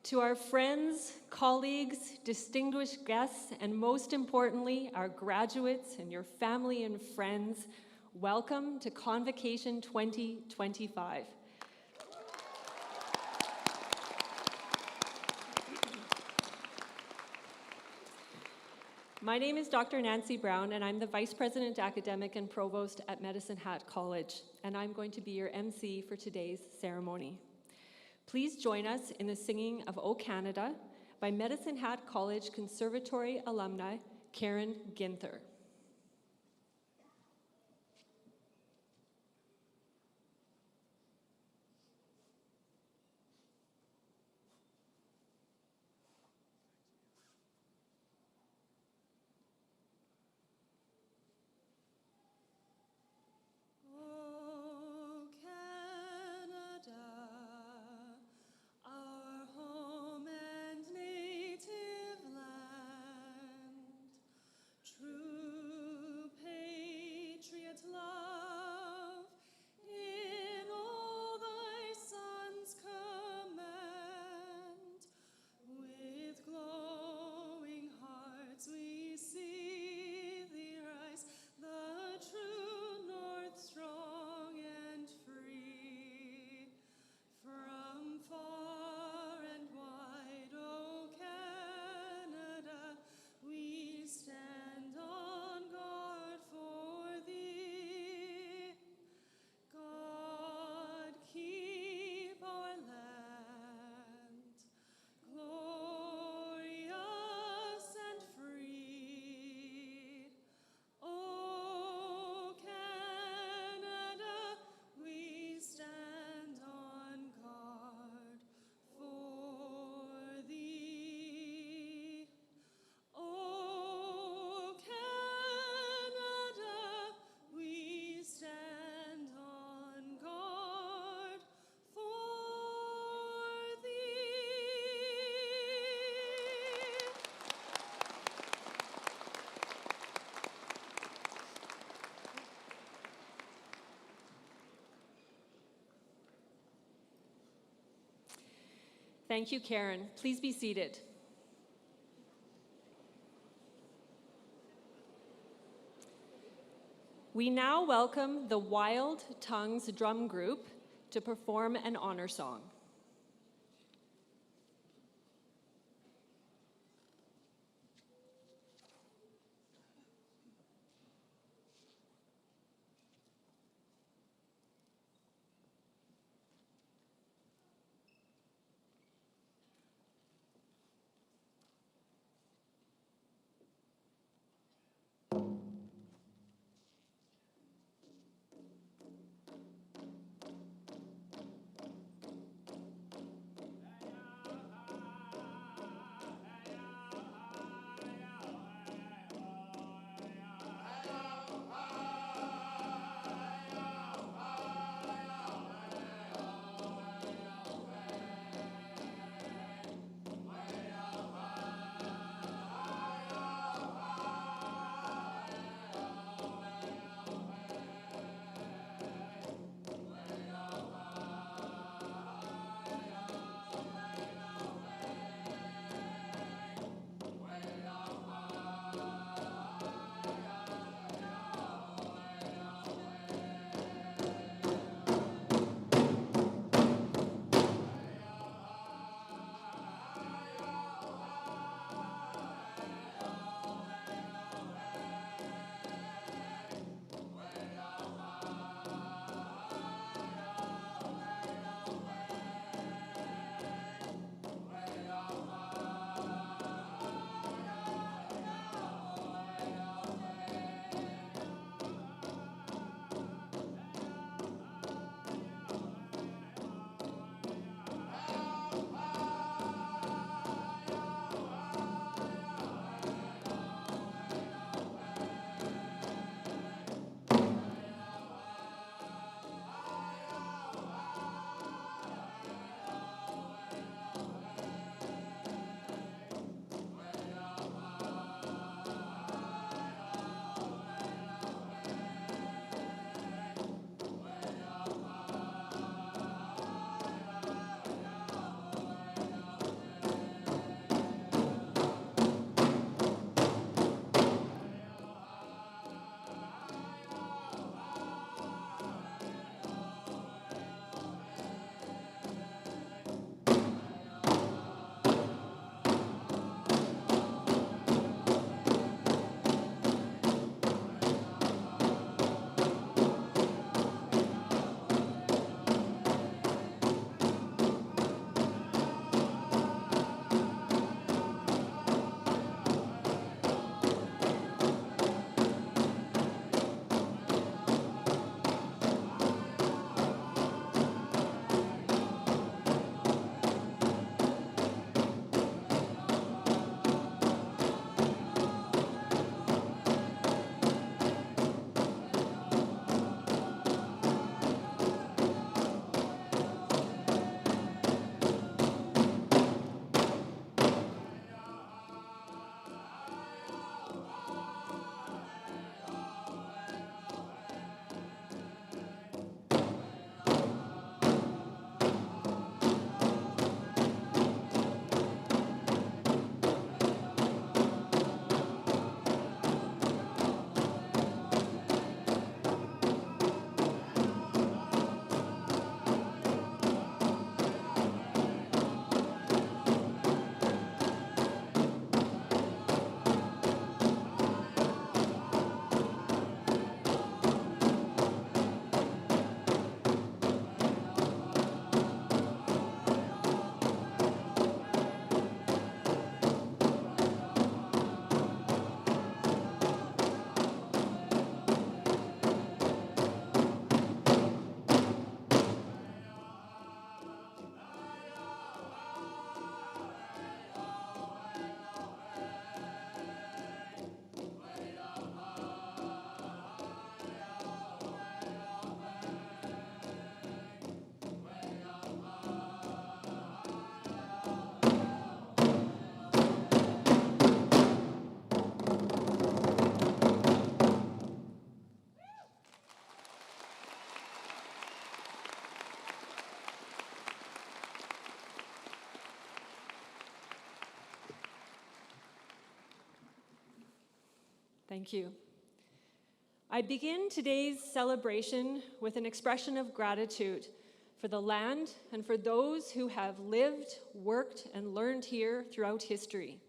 To our friends, colleagues, distinguished guests, and most importantly, our graduates and your family and friends, welcome to Convocation 2025. My name is Dr. Nancy Brown, and I'm the Vice President Academic and Provost at Medicine Hat College, and I'm going to be your MC for today's ceremony. Please join us in the singing of O Canada by Medicine Hat College Conservatory alumni Karen Ginther. Thank you, Karen. Please be seated. We now welcome the Wild Tongues Drum Group to perform an honor song. Thank you. I begin today's celebration with an expression of gratitude for the land and for those who have lived, worked, and learned here throughout history.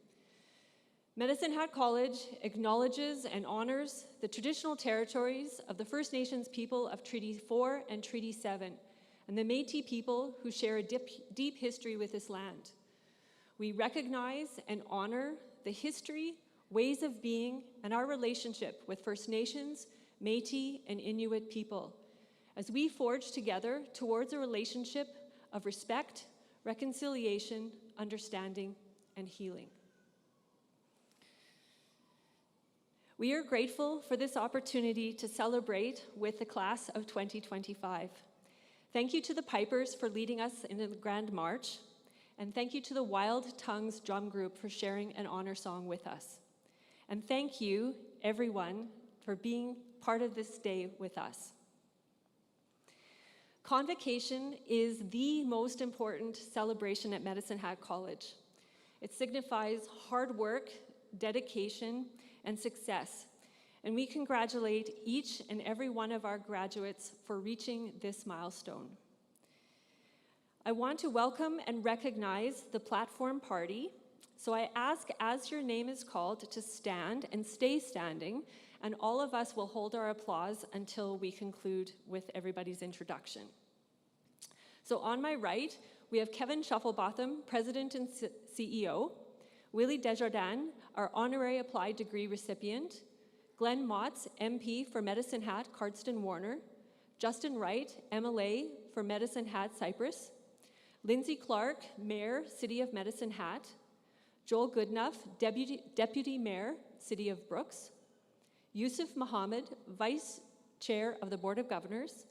Medicine Hat College acknowledges and honors the traditional territories of the First Nations people of Treaty 4 and Treaty 7, and the Métis people who share a deep history with this land. We recognize and honor the history, ways of being, and our relationship with First Nations, Métis, and Inuit people as we forge together towards a relationship of respect, reconciliation, understanding, and healing. We are grateful for this opportunity to celebrate with the class of 2025. Thank you to the Pipers for leading us in the Grand March, and thank you to the Wild Tongues Drum Group for sharing an honor song with us. And thank you, everyone, for being part of this day with us. Convocation is the most important celebration at Medicine Hat College. It signifies hard work, dedication, and success, and we congratulate each and every one of our graduates for reaching this milestone. I want to welcome and recognize the platform party, so I ask, as your name is called, to stand and stay standing, and all of us will hold our applause until we conclude with everybody's introduction. So on my right, we have Kevin Shufflebotham, President and CEO, Willie Desjardins, our Honorary Applied Degree recipient, Glenn Motz, MP for Medicine Hat, Cardston Warner, Justin Wright, MLA for Medicine Hat, Cypress, Lindsay Clark, Mayor, City of Medicine Hat, Joel Goodenough, Deputy Mayor, City of Brooks, Yusuf Mohammed, Vice Chair of the Board of Governors,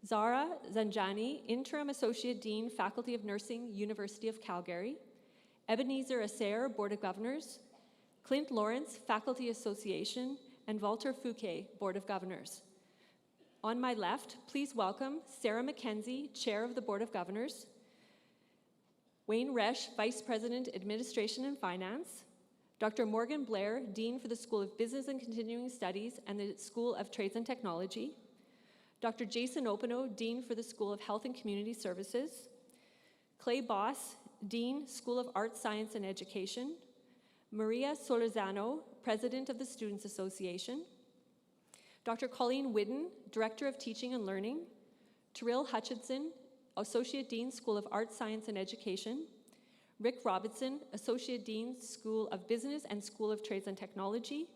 Zara Zanjani, Interim Associate Dean, Faculty of Nursing, University of Calgary, Ebenezer Asair, Board of Governors, Clint Lawrence, Faculty Association, and Walter Fouquet, Board of Governors. On my left, please welcome Sarah McKenzie, Chair of the Board of Governors, Wayne Resch, Vice President, Administration and Finance, Dr. Morgan Blair, Dean for the School of Business and Continuing Studies and the School of Trades and Technology, Dr. Jason Opino, Dean for the School of Health and Community Services, Clay Boss, Dean, School of Arts, Science and Education, Maria Solorzano, President of the Students Association, Dr. Colleen Whidden, Director of Teaching and Learning, Terrell Hutchinson, Associate Dean, School of Arts, Science and Education, Rick Robinson, Associate Dean, School of Business and School of Trades and Technology,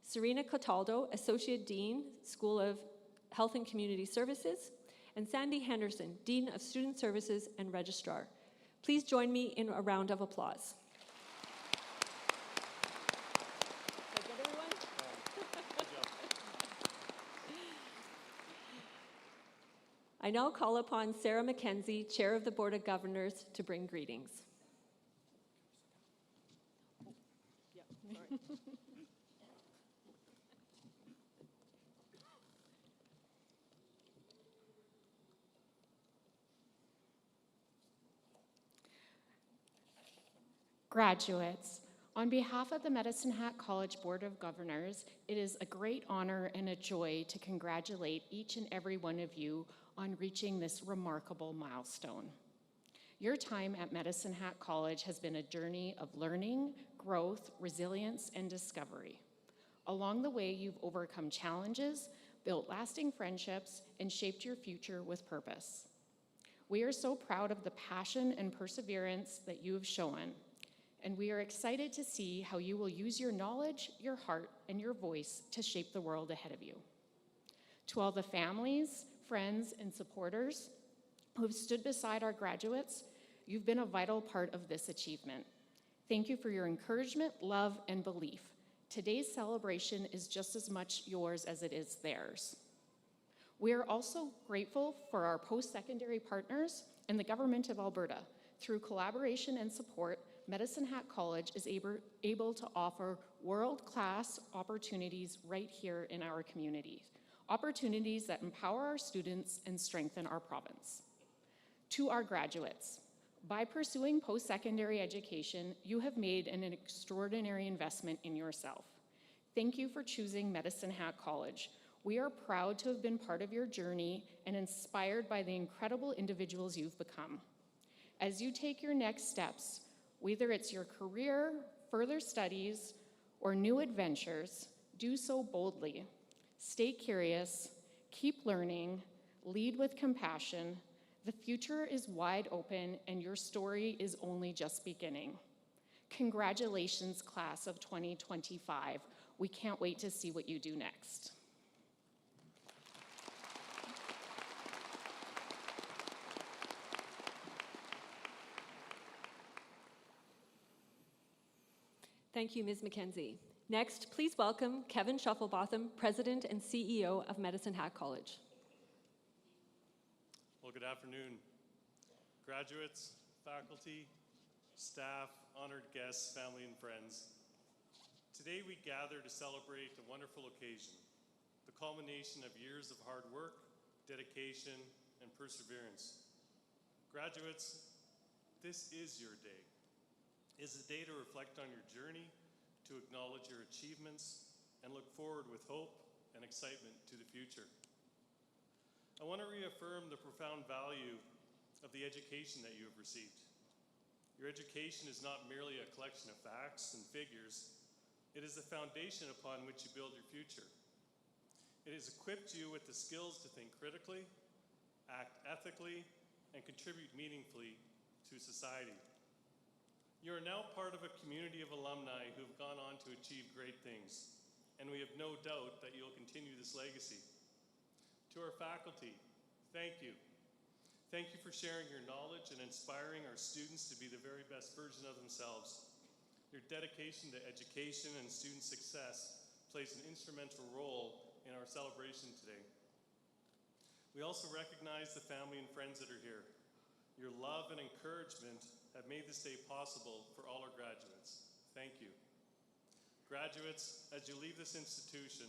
Serena Cataldo, Associate Dean, School of Health and Community Services, and Sandy Henderson, Dean of Student Services and Registrar. Please join me in a round of applause. I now call upon Sarah McKenzie, Chair of the Board of Governors, to bring greetings. Graduates, on behalf of the Medicine Hat College Board of Governors, it is a great honor and a joy to congratulate each and every one of you on reaching this remarkable milestone. Your time at Medicine Hat College has been a journey of learning, growth, resilience, and discovery. Along the way, you've overcome challenges, built lasting friendships, and shaped your future with purpose. We are so proud of the passion and perseverance that you have shown, and we are excited to see how you will use your knowledge, your heart, and your voice to shape the world ahead of you. To all the families, friends, and supporters who have stood beside our graduates, you've been a vital part of this achievement. Thank you for your encouragement, love, and belief. Today's celebration is just as much yours as it is theirs. We are also grateful for our post-secondary partners and the Government of Alberta. Through collaboration and support, Medicine Hat College is able to offer world-class opportunities right here in our community, opportunities that empower our students and strengthen our province. To our graduates, by pursuing post-secondary education, you have made an extraordinary investment in yourself. Thank you for choosing Medicine Hat College. We are proud to have been part of your journey and inspired by the incredible individuals you've become. As you take your next steps, whether it's your career, further studies, or new adventures, do so boldly. Stay curious, keep learning, lead with compassion. The future is wide open and your story is only just beginning. Congratulations, class of 2025. We can't wait to see what you do next. Thank you, Ms. McKenzie. Next, please welcome Kevin Shufflebotham, President and CEO of Medicine Hat College. Well, good afternoon. Graduates, faculty, staff, honored guests, family, and friends. Today we gather to celebrate a wonderful occasion, the culmination of years of hard work, dedication, and perseverance. Graduates, this is your day. It is a day to reflect on your journey, to acknowledge your achievements, and look forward with hope and excitement to the future. I want to reaffirm the profound value of the education that you have received. Your education is not merely a collection of facts and figures. It is the foundation upon which you build your future. It has equipped you with the skills to think critically, act ethically, and contribute meaningfully to society. You are now part of a community of alumni who have gone on to achieve great things, and we have no doubt that you'll continue this legacy. To our faculty, thank you. Thank you for sharing your knowledge and inspiring our students to be the very best version of themselves. Your dedication to education and student success plays an instrumental role in our celebration today. We also recognize the family and friends that are here. Your love and encouragement have made this day possible for all our graduates. Thank you. Graduates, as you leave this institution,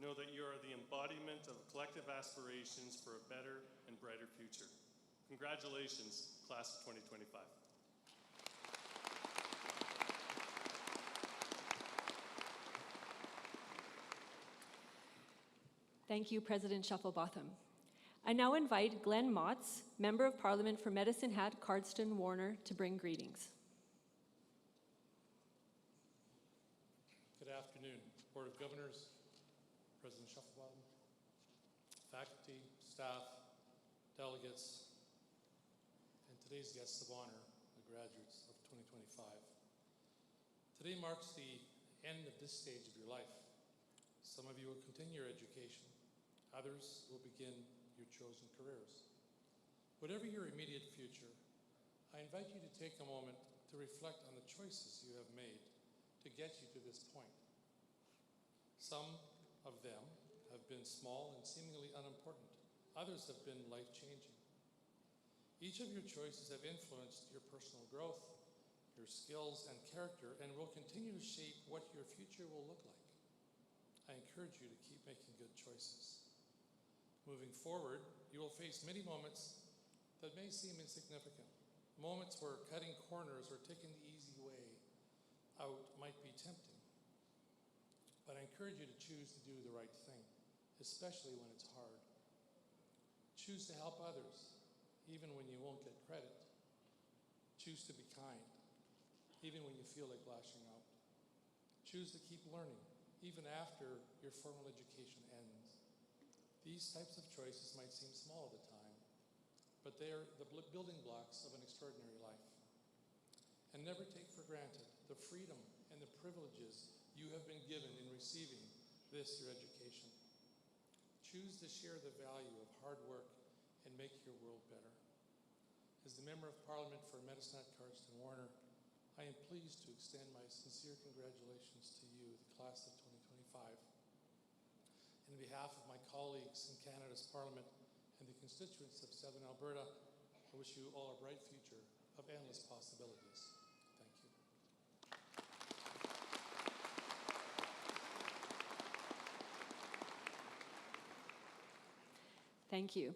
know that you are the embodiment of collective aspirations for a better and brighter future. Congratulations, class of 2025. Thank you, President Shufflebotham. I now invite Glenn Motz, Member of Parliament for Medicine Hat, Cardston, Warner, to bring greetings. Good afternoon, Board of Governors, President Shufflebotham, faculty, staff, delegates, and today's guests of honor, the graduates of 2025. Today marks the end of this stage of your life. Some of you will continue your education. Others will begin your chosen careers. Whatever your immediate future, I invite you to take a moment to reflect on the choices you have made to get you to this point. Some of them have been small and seemingly unimportant. Others have been life-changing. Each of your choices have influenced your personal growth, your skills and character, and will continue to shape what your future will look like. I encourage you to keep making good choices. Moving forward, you will face many moments that may seem insignificant. Moments where cutting corners or taking the easy way out might be tempting. But I encourage you to choose to do the right thing, especially when it's hard. Choose to help others, even when you won't get credit. Choose to be kind, even when you feel like lashing out. Choose to keep learning, even after your formal education ends. These types of choices might seem small at the time, but they are the building blocks of an extraordinary life. And never take for granted the freedom and the privileges you have been given in receiving this, your education. Choose to share the value of hard work and make your world better. As the Member of Parliament for Medicine Hat, Cardston, Warner, I am pleased to extend my sincere congratulations to you, the class of 2025. On behalf of my colleagues in Canada's Parliament and the constituents of Southern Alberta, I wish you all a bright future of endless possibilities. Thank you. Thank you.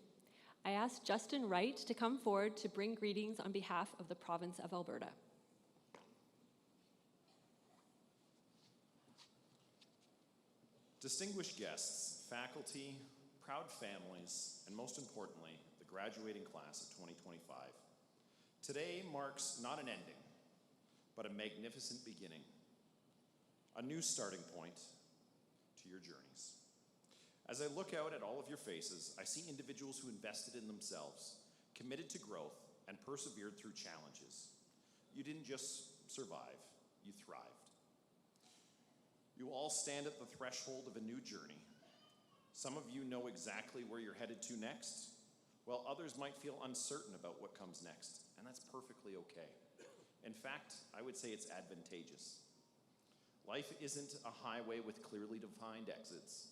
I ask Justin Wright to come forward to bring greetings on behalf of the province of Alberta. Distinguished guests, faculty, proud families, and most importantly, the graduating class of 2025. Today marks not an ending, but a magnificent beginning, a new starting point to your journeys. As I look out at all of your faces, I see individuals who invested in themselves, committed to growth, and persevered through challenges. You didn't just survive, you thrived. You all stand at the threshold of a new journey. Some of you know exactly where you're headed to next, while others might feel uncertain about what comes next, and that's perfectly okay. In fact, I would say it's advantageous. Life isn't a highway with clearly defined exits.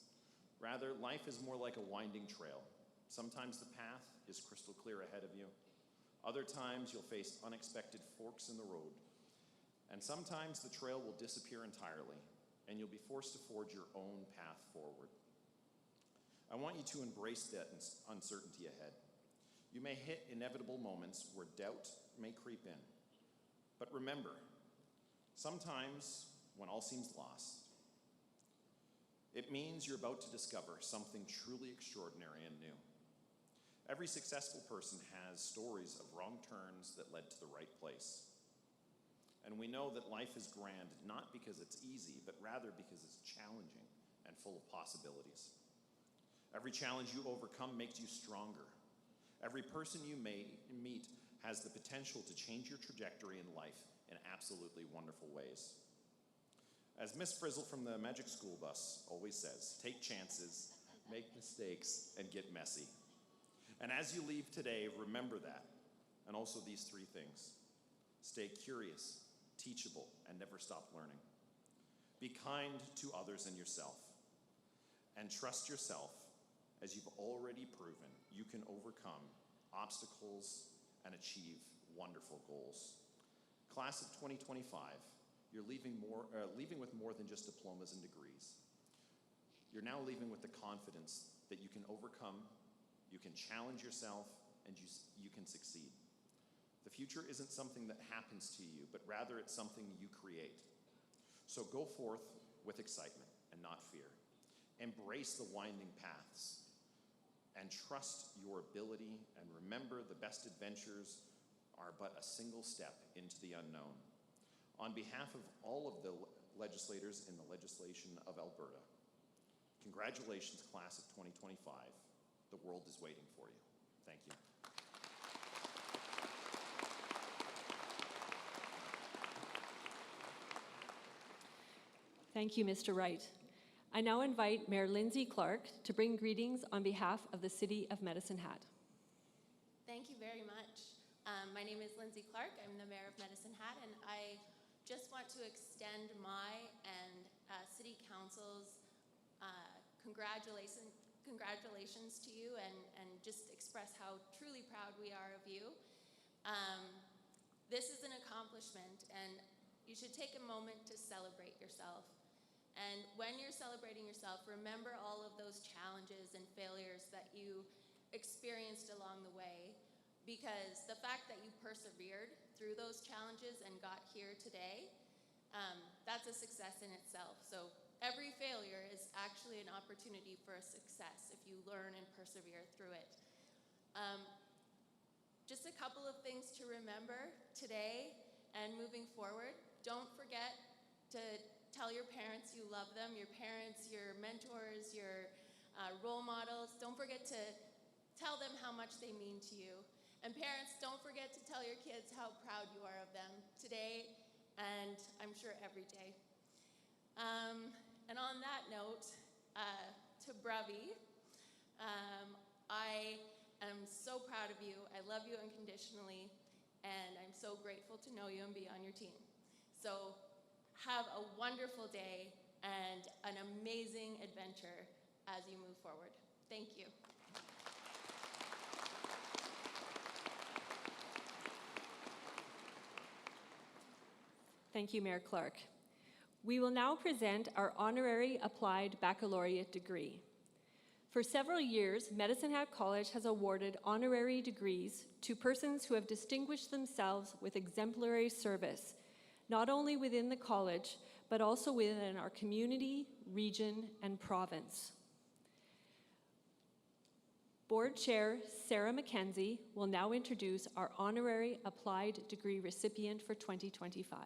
Rather, life is more like a winding trail. Sometimes the path is crystal clear ahead of you. Other times you'll face unexpected forks in the road. And sometimes the trail will disappear entirely, and you'll be forced to forge your own path forward. I want you to embrace that uncertainty ahead. You may hit inevitable moments where doubt may creep in. But remember, sometimes when all seems lost, it means you're about to discover something truly extraordinary and new. Every successful person has stories of wrong turns that led to the right place. And we know that life is grand, not because it's easy, but rather because it's challenging and full of possibilities. Every challenge you overcome makes you stronger. Every person you may meet has the potential to change your trajectory in life in absolutely wonderful ways. As Miss Frizzle from the Magic School Bus always says, take chances, make mistakes, and get messy. And as you leave today, remember that, and also these three things. Stay curious, teachable, and never stop learning. Be kind to others and yourself. And trust yourself, as you've already proven you can overcome obstacles and achieve wonderful goals. Class of 2025, you're leaving with more than just diplomas and degrees. You're now leaving with the confidence that you can overcome, you can challenge yourself, and you can succeed. The future isn't something that happens to you, but rather it's something you create. So go forth with excitement and not fear. Embrace the winding paths and trust your ability, and remember the best adventures are but a single step into the unknown. On behalf of all of the legislators in the legislation of Alberta, congratulations, class of 2025. The world is waiting for you. Thank you. Thank you, Mr. Wright. I now invite Mayor Lindsay Clark to bring greetings on behalf of the City of Medicine Hat. Thank you very much. My name is Lindsay Clark. I'm the Mayor of Medicine Hat, and I just want to extend my and City Council's congratulations to you and just express how truly proud we are of you. This is an accomplishment, and you should take a moment to celebrate yourself. And when you're celebrating yourself, remember all of those challenges and failures that you experienced along the way, because the fact that you persevered through those challenges and got here today, that's a success in itself. So every failure is actually an opportunity for a success if you learn and persevere through it. Just a couple of things to remember today and moving forward. Don't forget to tell your parents you love them, your parents, your mentors, your role models. Don't forget to tell them how much they mean to you. And parents, don't forget to tell your kids how proud you are of them today, and I'm sure every day. And on that note, to Bravi, I am so proud of you. I love you unconditionally, and I'm so grateful to know you and be on your team. So have a wonderful day and an amazing adventure as you move forward. Thank you. Thank you, Mayor Clark. We will now present our Honorary Applied Baccalaureate degree. For several years, Medicine Hat College has awarded honorary degrees to persons who have distinguished themselves with exemplary service, not only within the college, but also within our community, region, and province. Board Chair Sarah McKenzie will now introduce our Honorary Applied Degree recipient for 2025.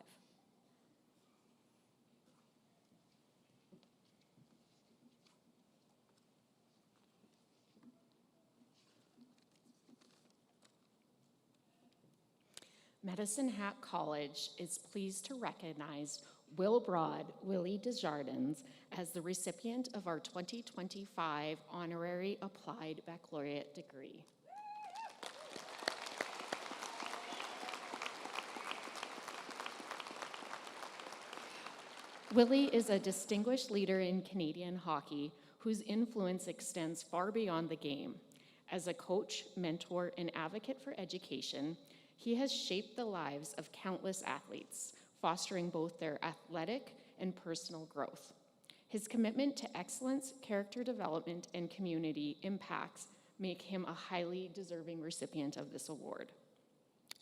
Medicine Hat College is pleased to recognize Will Broad, Willie Desjardins, as the recipient of our 2025 Honorary Applied Baccalaureate degree. Willie is a distinguished leader in Canadian hockey whose influence extends far beyond the game. As a coach, mentor, and advocate for education, he has shaped the lives of countless athletes, fostering both their athletic and personal growth. His commitment to excellence, character development, and community impacts make him a highly deserving recipient of this award.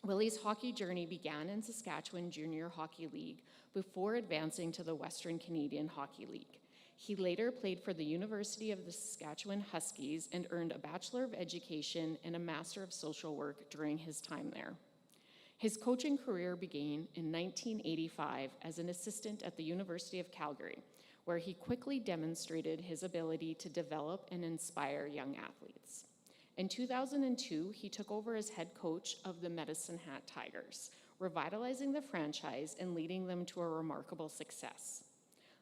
Willie's hockey journey began in Saskatchewan Junior Hockey League before advancing to the Western Canadian Hockey League. He later played for the University of the Saskatchewan Huskies and earned a Bachelor of Education and a Master of Social Work during his time there. His coaching career began in 1985 as an assistant at the University of Calgary, where he quickly demonstrated his ability to develop and inspire young athletes. In 2002, he took over as head coach of the Medicine Hat Tigers, revitalizing the franchise and leading them to a remarkable success.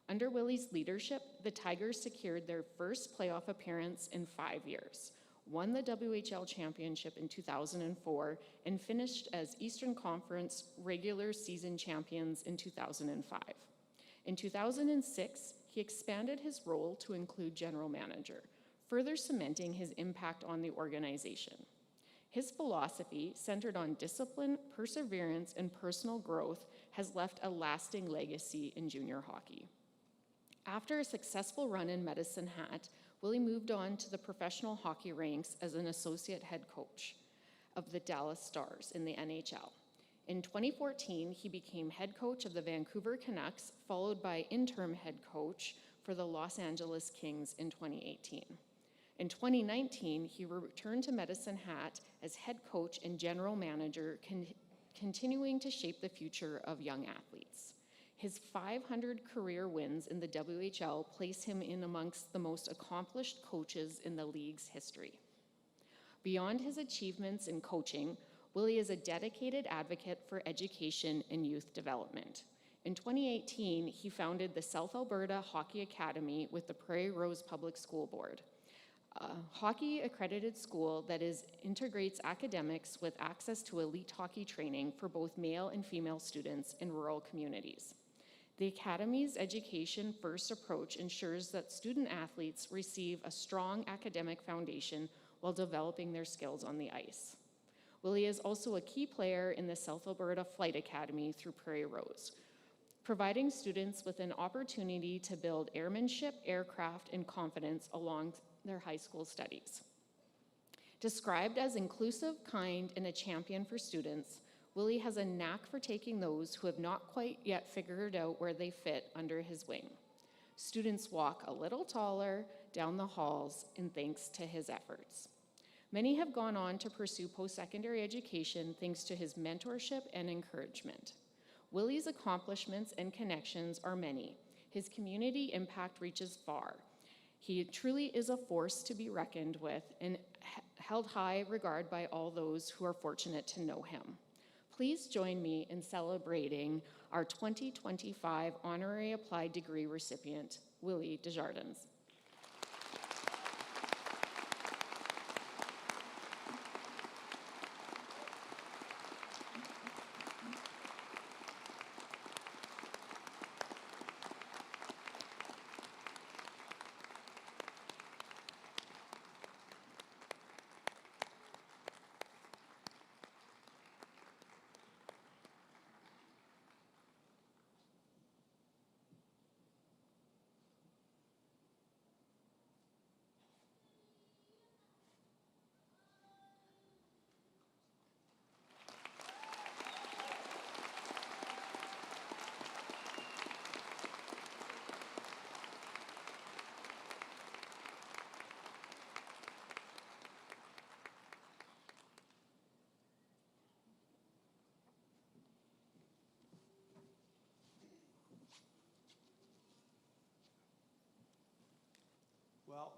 Under Willie's leadership, the Tigers secured their first playoff appearance in 5 years, won the WHL championship in 2004, and finished as Eastern Conference regular season champions in 2005. In 2006, he expanded his role to include general manager, further cementing his impact on the organization. His philosophy, centered on discipline, perseverance, and personal growth, has left a lasting legacy in junior hockey. After a successful run in Medicine Hat, Willie moved on to the professional hockey ranks as an associate head coach of the Dallas Stars in the NHL. In 2014, he became head coach of the Vancouver Canucks, followed by interim head coach for the Los Angeles Kings in 2018. In 2019, he returned to Medicine Hat as head coach and general manager, continuing to shape the future of young athletes. His 500 career wins in the WHL place him in amongst the most accomplished coaches in the league's history. Beyond his achievements in coaching, Willie is a dedicated advocate for education and youth development. In 2018, he founded the South Alberta Hockey Academy with the Prairie Rose Public School Board, a hockey-accredited school that integrates academics with access to elite hockey training for both male and female students in rural communities. The Academy's education-first approach ensures that student athletes receive a strong academic foundation while developing their skills on the ice. Willie is also a key player in the South Alberta Flight Academy through Prairie Rose, providing students with an opportunity to build airmanship, aircraft, and confidence along their high school studies. Described as inclusive, kind, and a champion for students, Willie has a knack for taking those who have not quite yet figured out where they fit under his wing. Students walk a little taller down the halls in thanks to his efforts. Many have gone on to pursue post-secondary education thanks to his mentorship and encouragement. Willie's accomplishments and connections are many. His community impact reaches far. He truly is a force to be reckoned with and held high regard by all those who are fortunate to know him. Please join me in celebrating our 2025 Honorary Applied Degree recipient, Willie Desjardins.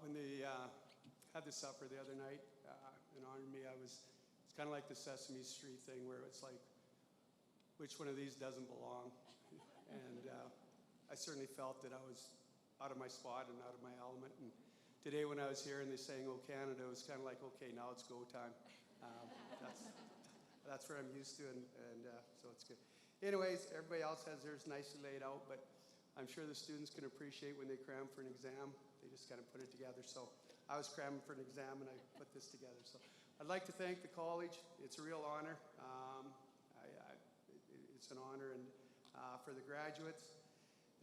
when they had the supper the other night and honored me, it's kind of like the Sesame Street thing where it's like, which one of these doesn't belong? And I certainly felt that I was out of my spot and out of my element. And today when I was here and they sang "Oh Canada," it was kind of like, okay, now it's go time. That's what I'm used to, and so it's good. Anyways, everybody else has theirs nicely laid out, but I'm sure the students can appreciate when they cram for an exam. They just kind of put it together. So I was cramming for an exam, and I put this together. So I'd like to thank the college. It's a real honor. It's an honor, and for the graduates,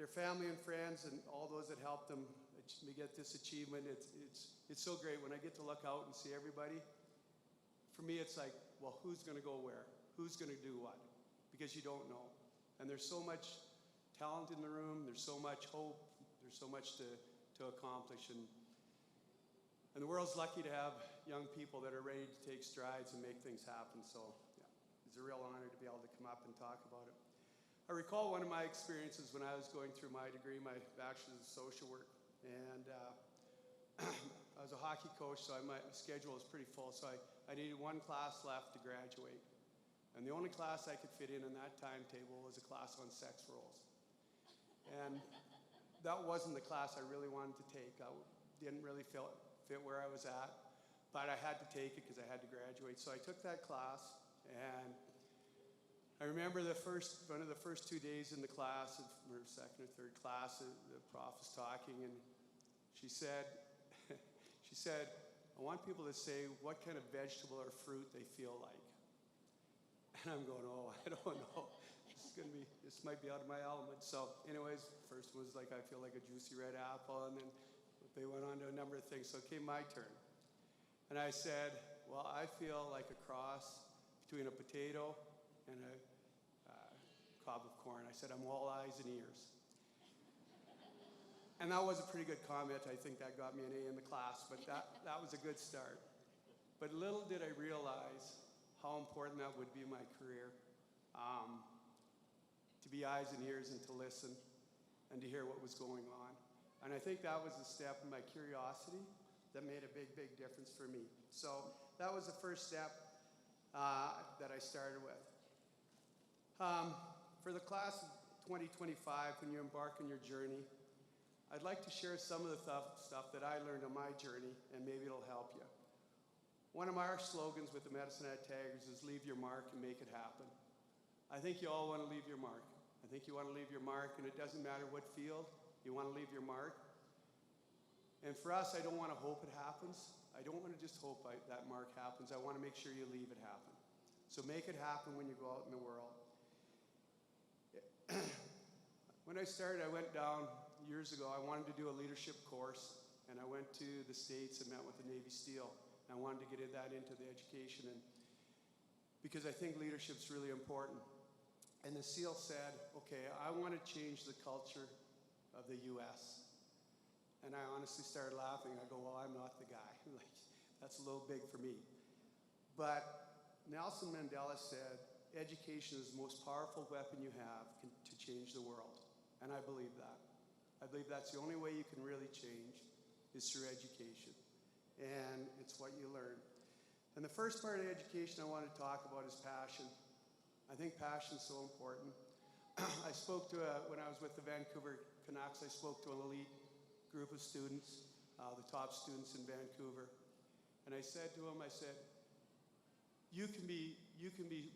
their family and friends, and all those that helped them get this achievement. It's so great when I get to look out and see everybody. For me, it's like, well, who's going to go where? Who's going to do what? Because you don't know. And there's so much talent in the room. There's so much hope. There's so much to accomplish. And the world's lucky to have young people that are ready to take strides and make things happen. So yeah, it's a real honor to be able to come up and talk about it. I recall one of my experiences when I was going through my degree, my bachelor's of social work. And I was a hockey coach, so my schedule was pretty full. So I needed one class left to graduate. And the only class I could fit in that timetable was a class on sex roles. And that wasn't the class I really wanted to take. I didn't really fit where I was at, but I had to take it because I had to graduate. So I took that class, and I remember one of the first 2 days in the class, or second or third class, the prof was talking, and she said, I want people to say what kind of vegetable or fruit they feel like. And I'm going, oh, I don't know. This might be out of my element. So anyways, first was like, I feel like a juicy red apple, and then they went on to a number of things. So it came my turn. And I said, well, I feel like a cross between a potato and a cob of corn. I said, I'm all eyes and ears. And that was a pretty good comment. I think that got me an A in the class, but that was a good start. But little did I realize how important that would be in my career, to be eyes and ears and to listen and to hear what was going on. And I think that was the step in my curiosity that made a big, big difference for me. So that was the first step that I started with. For the class of 2025, when you embark on your journey, I'd like to share some of the stuff that I learned on my journey, and maybe it'll help you. One of our slogans with the Medicine Hat Taggers is leave your mark and make it happen. I think you all want to leave your mark. I think you want to leave your mark, and it doesn't matter what field, you want to leave your mark. And for us, I don't want to hope it happens. I don't want to just hope that mark happens. I want to make sure you leave it happen. So make it happen when you go out in the world. When I started, I went down years ago. I wanted to do a leadership course, and I went to the States and met with the Navy SEAL. I wanted to get that into the education, and because I think leadership's really important. And the SEAL said, okay, I want to change the culture of the U.S. And I honestly started laughing. I go, well, I'm not the guy. Like, that's a little big for me. But Nelson Mandela said, education is the most powerful weapon you have to change the world. And I believe that. I believe that's the only way you can really change is through education. And it's what you learn. And the first part of education I want to talk about is passion. I think passion is so important. I spoke to, when I was with the Vancouver Canucks, I spoke to an elite group of students, the top students in Vancouver. And I said to them, I said, you can be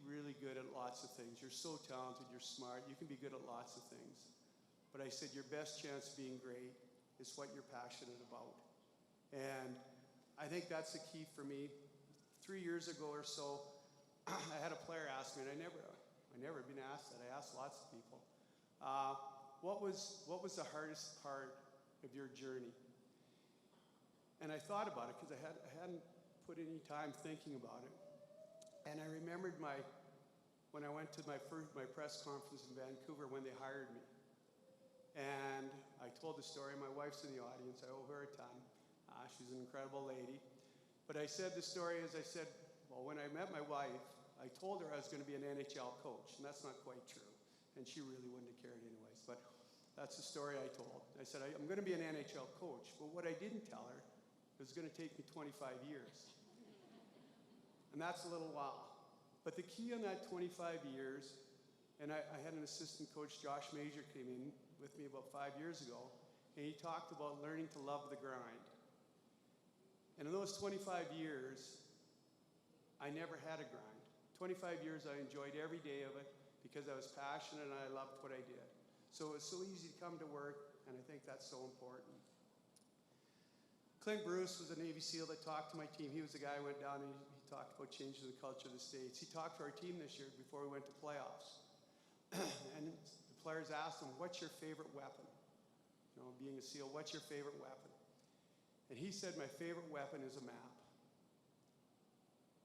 really good at lots of things. You're so talented, you're smart, you can be good at lots of things. But I said, your best chance of being great is what you're passionate about. And I think that's the key for me. 3 years ago or so, I had a player ask me, and I never been asked that. I asked lots of people. What was the hardest part of your journey? And I thought about it because I hadn't put any time thinking about it. And I remembered when I went to my press conference in Vancouver when they hired me. And I told the story. My wife's in the audience. I owe her a ton. She's an incredible lady. But I said the story as I said, well, when I met my wife, I told her I was going to be an NHL coach. And that's not quite true. And she really wouldn't have cared anyways. But That's the story I told. I said, I'm going to be an NHL coach, but what I didn't tell her, it was going to take me 25 years. And that's a little while. But the key on that 25 years, and I had an assistant coach, Josh Major, came in with me about 5 years ago, and he talked about learning to love the grind. And in those 25 years, I never had a grind. 25 years, I enjoyed every day of it because I was passionate and I loved what I did. So it was so easy to come to work, and I think that's so important. Clint Bruce was a Navy SEAL that talked to my team. He was the guy who went down and he talked about changing the culture of the States. He talked to our team this year before we went to playoffs. And the players asked him, what's your favorite weapon? You know, being a SEAL, what's your favorite weapon? And he said, my favorite weapon is a map.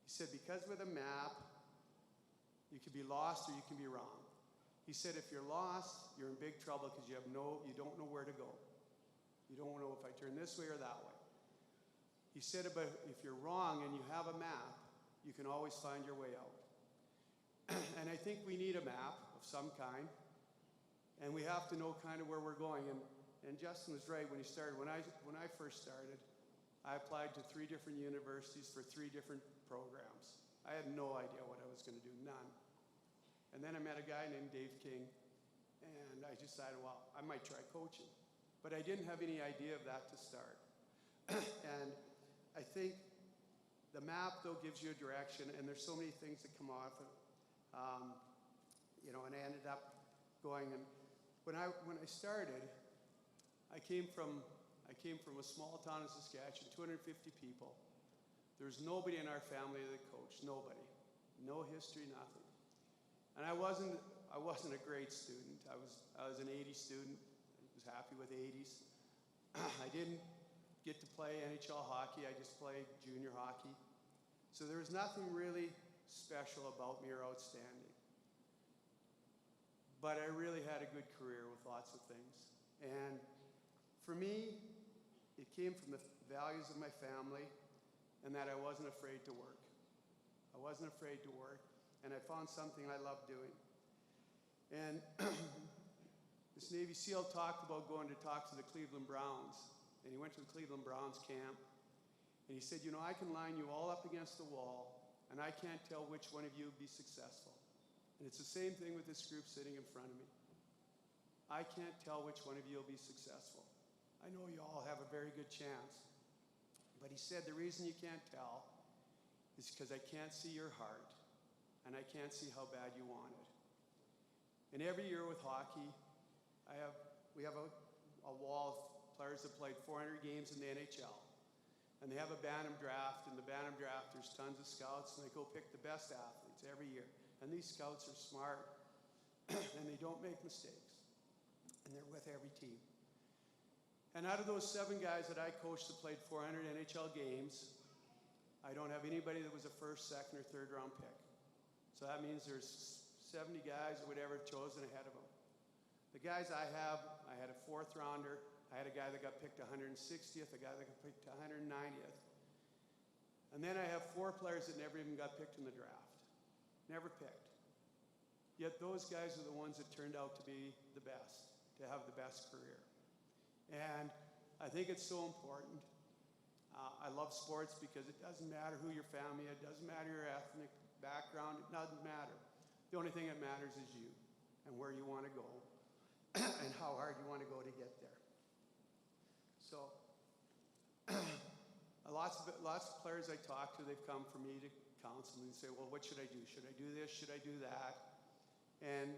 He said, because with a map, you can be lost or you can be wrong. He said, if you're lost, you're in big trouble because you don't know where to go. You don't know if I turn this way or that way. He said, but if you're wrong and you have a map, you can always find your way out. And I think we need a map of some kind, and we have to know kind of where we're going. And Justin was right when he started. When I first started, I applied to 3 different universities for 3 different programs. I had no idea what I was going to do, none. And then I met a guy named Dave King, and I decided, well, I might try coaching. But I didn't have any idea of that to start. And I think the map, though, gives you a direction, and there's so many things that come off it. And I ended up going, and when I started, I came from a small town in Saskatchewan, 250 people. There's nobody in our family that coached, nobody. No history, nothing. And I wasn't a great student. I was an 80 student. I was happy with 80s. I didn't get to play NHL hockey. I just played junior hockey. So there was nothing really special about me or outstanding. But I really had a good career with lots of things. And for me, it came from the values of my family and that I wasn't afraid to work. I wasn't afraid to work, and I found something I loved doing. And this Navy SEAL talked about going to talk to the Cleveland Browns, and he went to the Cleveland Browns camp, and he said, I can line you all up against the wall, and I can't tell which one of you will be successful. And it's the same thing with this group sitting in front of me. I can't tell which one of you will be successful. I know you all have a very good chance. But he said the reason you can't tell is because I can't see your heart, and I can't see how bad you want it. And every year with hockey, we have a wall of players that played 400 games in the NHL. And they have a Bantam draft. In the Bantam draft, there's tons of scouts, and they go pick the best athletes every year. And these scouts are smart, and they don't make mistakes. And they're with every team. And out of those 7 guys that I coached that played 400 NHL games, I don't have anybody that was a first, second, or third round pick. So that means there's 70 guys or whatever chosen ahead of them. The guys I had a 4th rounder. I had a guy that got picked 160th, a guy that got picked 190th. And then I have 4 players that never even got picked in the draft. Never picked. Yet those guys are the ones that turned out to be the best, to have the best career. And I think it's so important. I love sports because it doesn't matter who your family is, it doesn't matter your ethnic background, it doesn't matter. The only thing that matters is you and where you want to go and how hard you want to go to get there. So lots of players I talk to, they've come for me to counsel and say, well, what should I do? Should I do this? Should I do that? And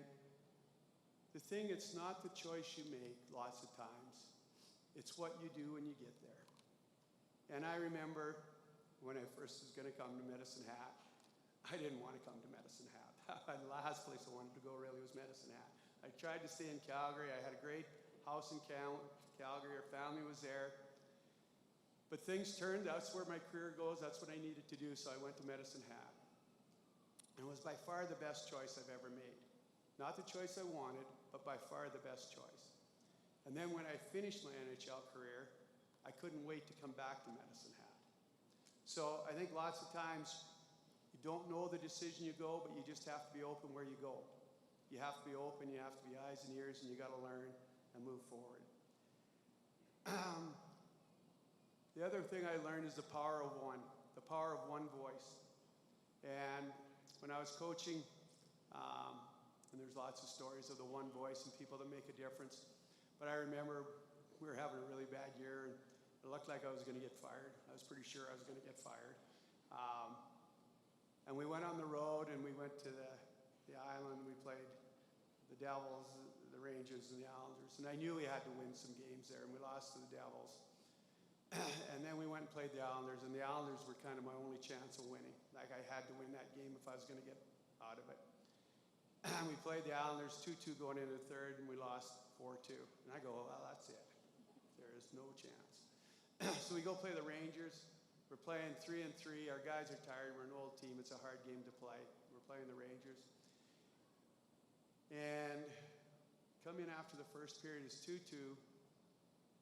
the thing, it's not the choice you make lots of times. It's what you do when you get there. And I remember when I first was going to come to Medicine Hat, I didn't want to come to Medicine Hat. The last place I wanted to go really was Medicine Hat. I tried to stay in Calgary. I had a great house in Calgary. Our family was there. But things turned. That's where my career goes. That's what I needed to do. So I went to Medicine Hat. And it was by far the best choice I've ever made. Not the choice I wanted, but by far the best choice. And then when I finished my NHL career, I couldn't wait to come back to Medicine Hat. So I think lots of times you don't know the decision you go, but you just have to be open where you go. You have to be open, you have to be eyes and ears, and you got to learn. and move forward. The other thing I learned is the power of one voice. And when I was coaching, and there's lots of stories of the one voice and people that make a difference, but I remember we were having a really bad year, and it looked like I was going to get fired. I was pretty sure I was going to get fired. And we went on the road, and we went to the island. We played the Devils, the Rangers, and the Islanders. And I knew we had to win some games there, and we lost to the Devils. And then we went and played the Islanders, and the Islanders were kind of my only chance of winning. Like, I had to win that game if I was going to get out of it. And we played the Islanders 2-2 going into the third, and we lost 4-2. And I go, well, that's it. There is no chance. So we go play the Rangers. We're playing 3-3. Our guys are tired. We're an old team. It's a hard game to play. We're playing the Rangers. And coming after the first period is 2-2.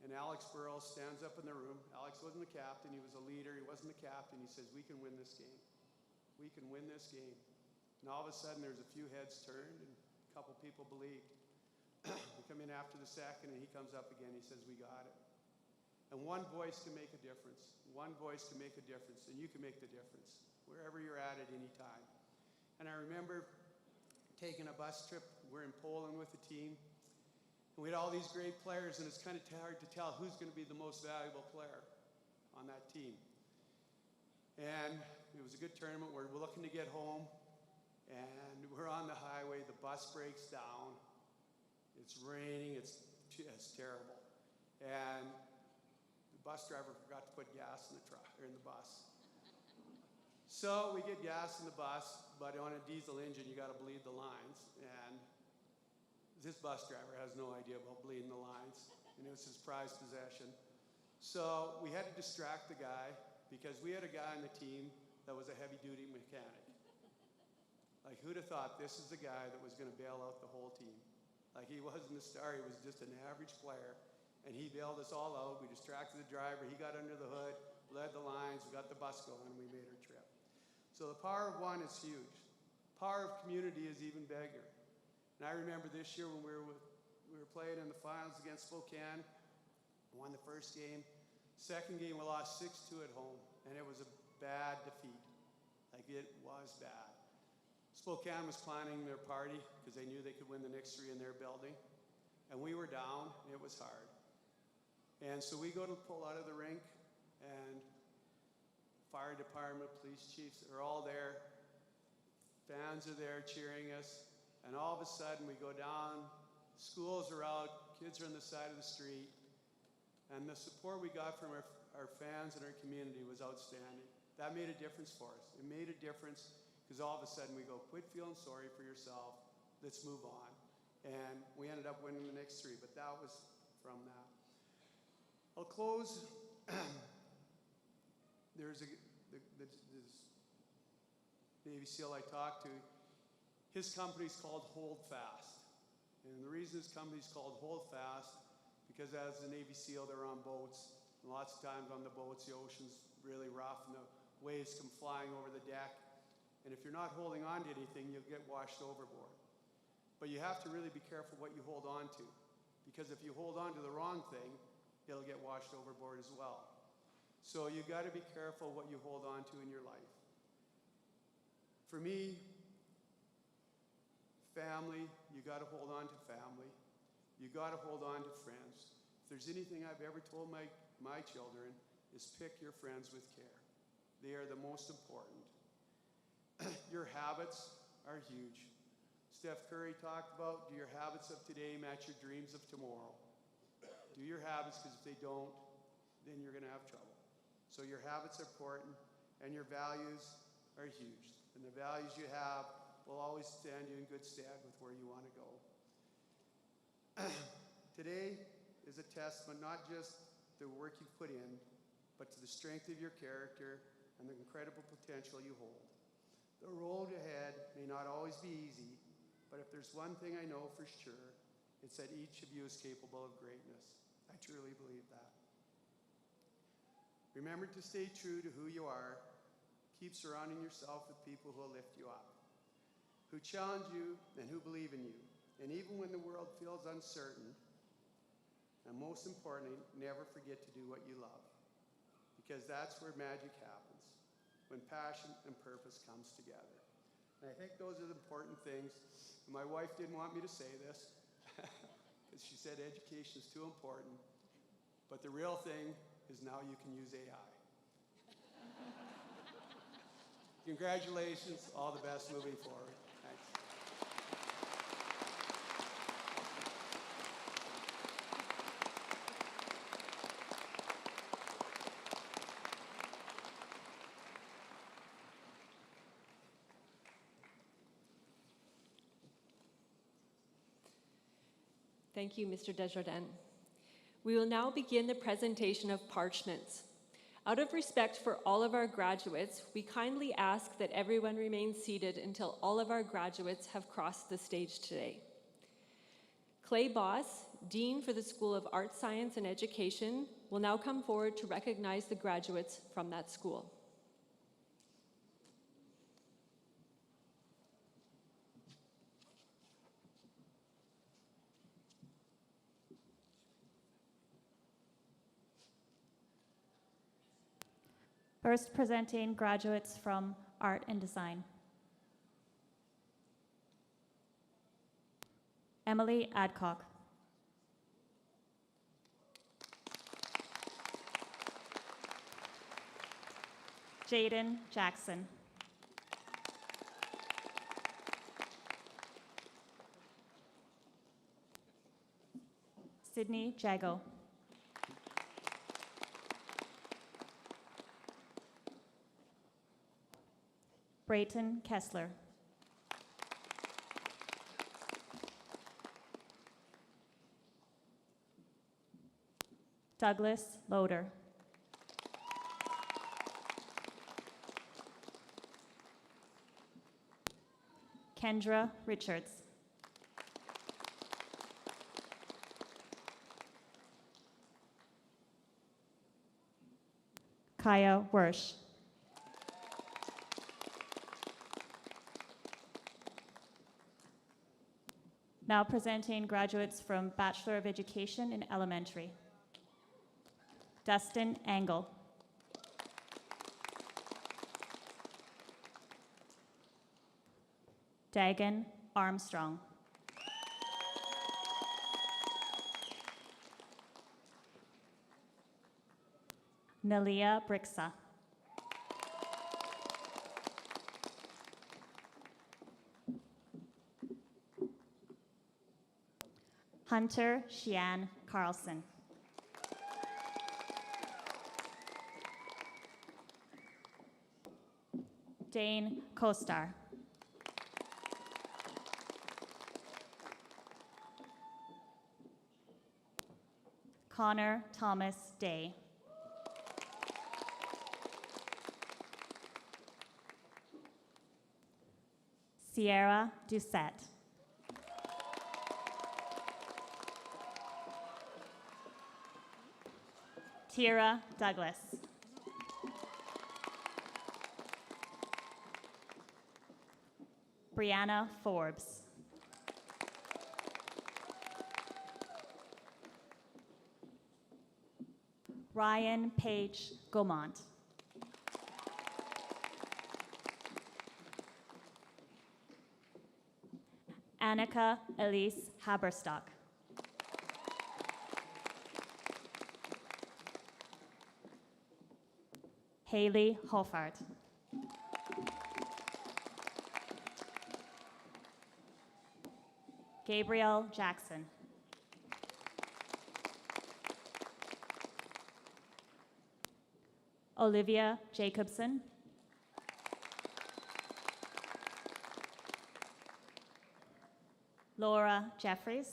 And Alex Burrows stands up in the room. Alex wasn't the captain. He was a leader. He wasn't the captain. He says, we can win this game. We can win this game. And all of a sudden, there's a few heads turned, and a couple people believed. We come in after the second, and he comes up again. He says, we got it. And one voice can make a difference. One voice can make a difference, and you can make the difference wherever you're at any time. And I remember taking a bus trip. We're in Poland with the team. And we had all these great players, and it's kind of hard to tell who's going to be the most valuable player on that team. And it was a good tournament. We're looking to get home, and we're on the highway. The bus breaks down. It's raining. It's terrible. And the bus driver forgot to put gas in the truck or in the bus. So we get gas in the bus, but on a diesel engine, you got to bleed the lines. And this bus driver has no idea about bleeding the lines, and it was his prized possession. So we had to distract the guy because we had a guy on the team that was a heavy-duty mechanic. Like, who'd have thought this is the guy that was going to bail out the whole team? Like, he wasn't a star. He was just an average player, and he bailed us all out. We distracted the driver. He got under the hood, led the lines. We got the bus going, and we made our trip. So the power of one is huge. Power of community is even bigger. And I remember this year when we were playing in the finals against Spokane, won the first game. Second game, we lost 6-2 at home, and it was a bad defeat. Like, it was bad. Spokane was planning their party because they knew they could win the next three in their building. And we were down, and it was hard. And so we go to pull out of the rink, and fire department, police chiefs are all there. Fans are there cheering us. And all of a sudden, we go down, schools are out, kids are on the side of the street, and the support we got from our fans and our community was outstanding. That made a difference for us. It made a difference because all of a sudden we go, quit feeling sorry for yourself, let's move on. And we ended up winning the next three, but that was from that. I'll close. There's this Navy SEAL I talked to. His company's called Hold Fast. And the reason his company's called Hold Fast, because as a Navy SEAL, they're on boats. And lots of times on the boats, the ocean's really rough and the waves come flying over the deck. And if you're not holding on to anything, you'll get washed overboard. But you have to really be careful what you hold on to. Because if you hold on to the wrong thing, it'll get washed overboard as well. So you got to be careful what you hold on to in your life. For me, family, you got to hold on to family. You got to hold on to friends. If there's anything I've ever told my children is pick your friends with care. They are the most important. Your habits are huge. Steph Curry talked about, do your habits of today match your dreams of tomorrow? Do your habits, because if they don't, then you're going to have trouble. So your habits are important, and your values are huge. And the values you have will always stand you in good stead with where you want to go. Today is a testament not just to the work you've put in, but to the strength of your character and the incredible potential you hold. The road ahead may not always be easy, but if there's one thing I know for sure, it's that each of you is capable of greatness. I truly believe that. Remember to stay true to who you are. Keep surrounding yourself with people who will lift you up, who challenge you and who believe in you. And even when the world feels uncertain, And most importantly, never forget to do what you love, because that's where magic happens, when passion and purpose comes together. And I think those are the important things. And my wife didn't want me to say this, because she said education is too important. But the real thing is now you can use AI. Congratulations, all the best moving forward. Thanks. Thank you, Mr. Desjardins. We will now begin the presentation of parchments. Out of respect for all of our graduates, we kindly ask that everyone remain seated until all of our graduates have crossed the stage today. Clay Boss, Dean for the School of Art, Science, and Education, will now come forward to recognize the graduates from that school. First, presenting graduates from Art and Design. Emily Adcock. Jaden Jackson. Sydney Jago. Brayton Kessler. Douglas Loader. Kendra Richards. Kaya Wersch. Now presenting graduates from Bachelor of Education in Elementary. Dustin Angle. Dagan Armstrong. Nalia Brixa. Hunter Shian Carlson. Dane Kostar. Connor Thomas Day. Sierra Doucette. Tira Douglas. Brianna Forbes. Ryan Page Gaumont. Annika Elise Haberstock. Haley Hoffart. Gabriel Jackson. Olivia Jacobson. Laura Jeffries.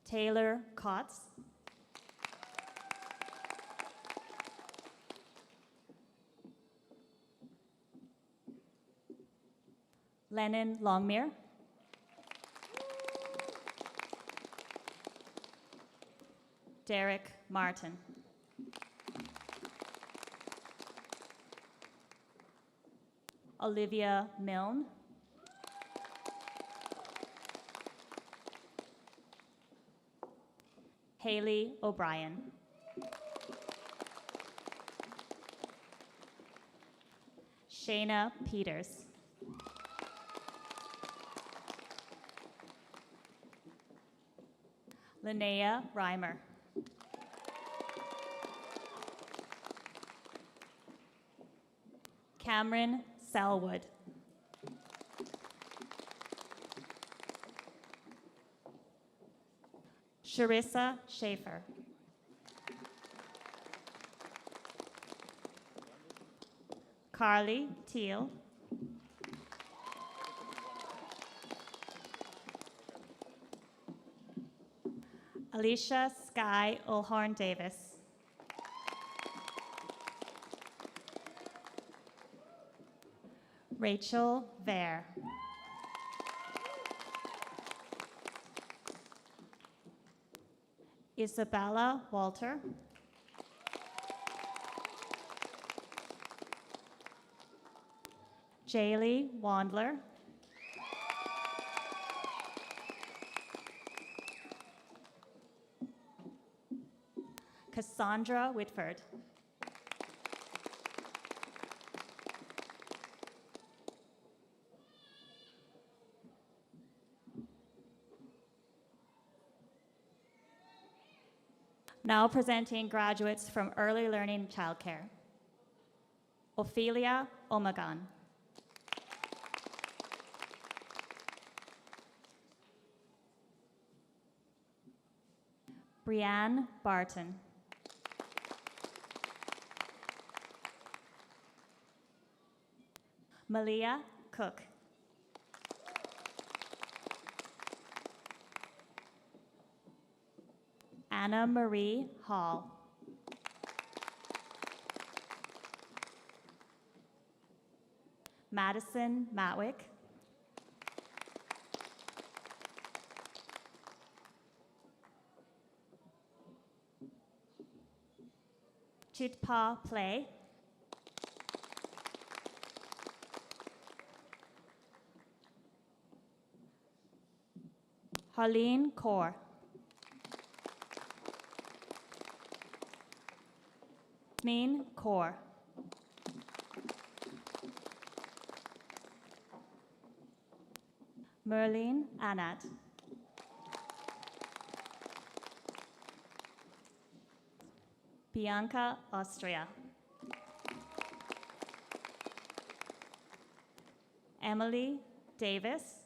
Taylor Kotz. Lennon Longmire. Derek Martin. Olivia Milne. Haley O'Brien. Shayna Peters. Linnea Reimer. Cameron Selwood. Sharissa Schaefer. Carly Teal. Alicia Sky O'Horn Davis. Rachel Vare. Isabella Walter. Jaylee Wandler. Cassandra Whitford. Now presenting graduates from Early Learning Childcare. Ophelia Omegan. Brianne Barton. Malia Cook. Anna Marie Hall. Madison Matwick. Chitpa Play. Harleen Kaur. Smeen Kaur. Merlene Anat. Bianca Austria. Emily Davis.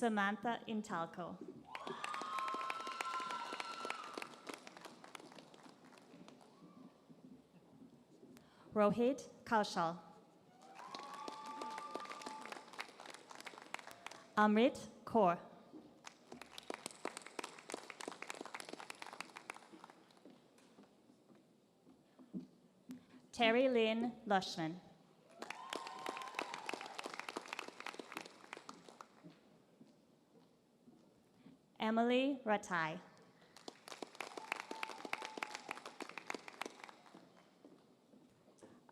Samantha Intalco. Rohit Kaushal. Amrit Kaur. Terry Lynn Lushman. Emily Ratai.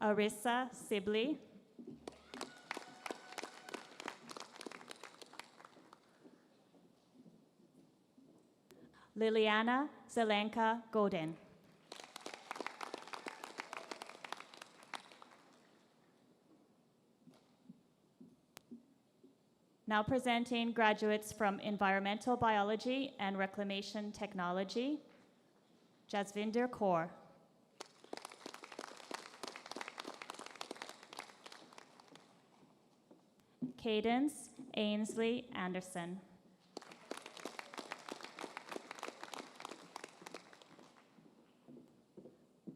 Arissa Sibley. Liliana Zelenka Godin. Now presenting graduates from Environmental Biology and Reclamation Technology, Jasvinder Kaur. Cadence Ainsley Anderson.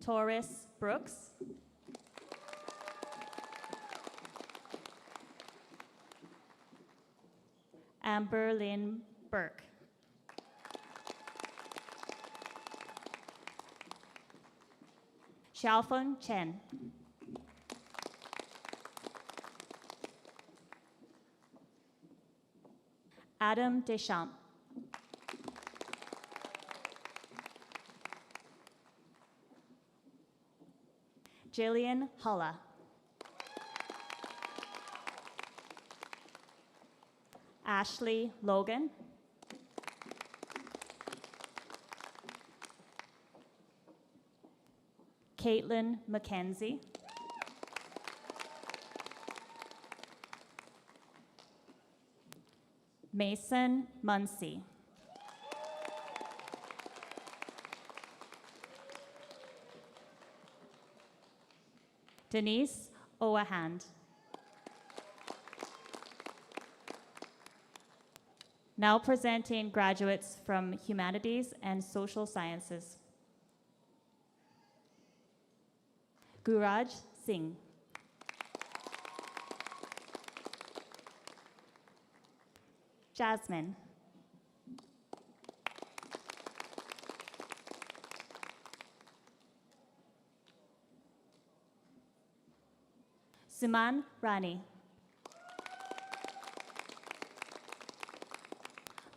Taurus Brooks. Amber Lynn Burke. Xiaofeng Chen. Adam Deschamps. Jillian Hulla. Ashley Logan. Caitlin McKenzie. Mason Muncy. Denise Owahand. Now presenting graduates from Humanities and Social Sciences. Guraj Singh. Jasmine. Suman Rani.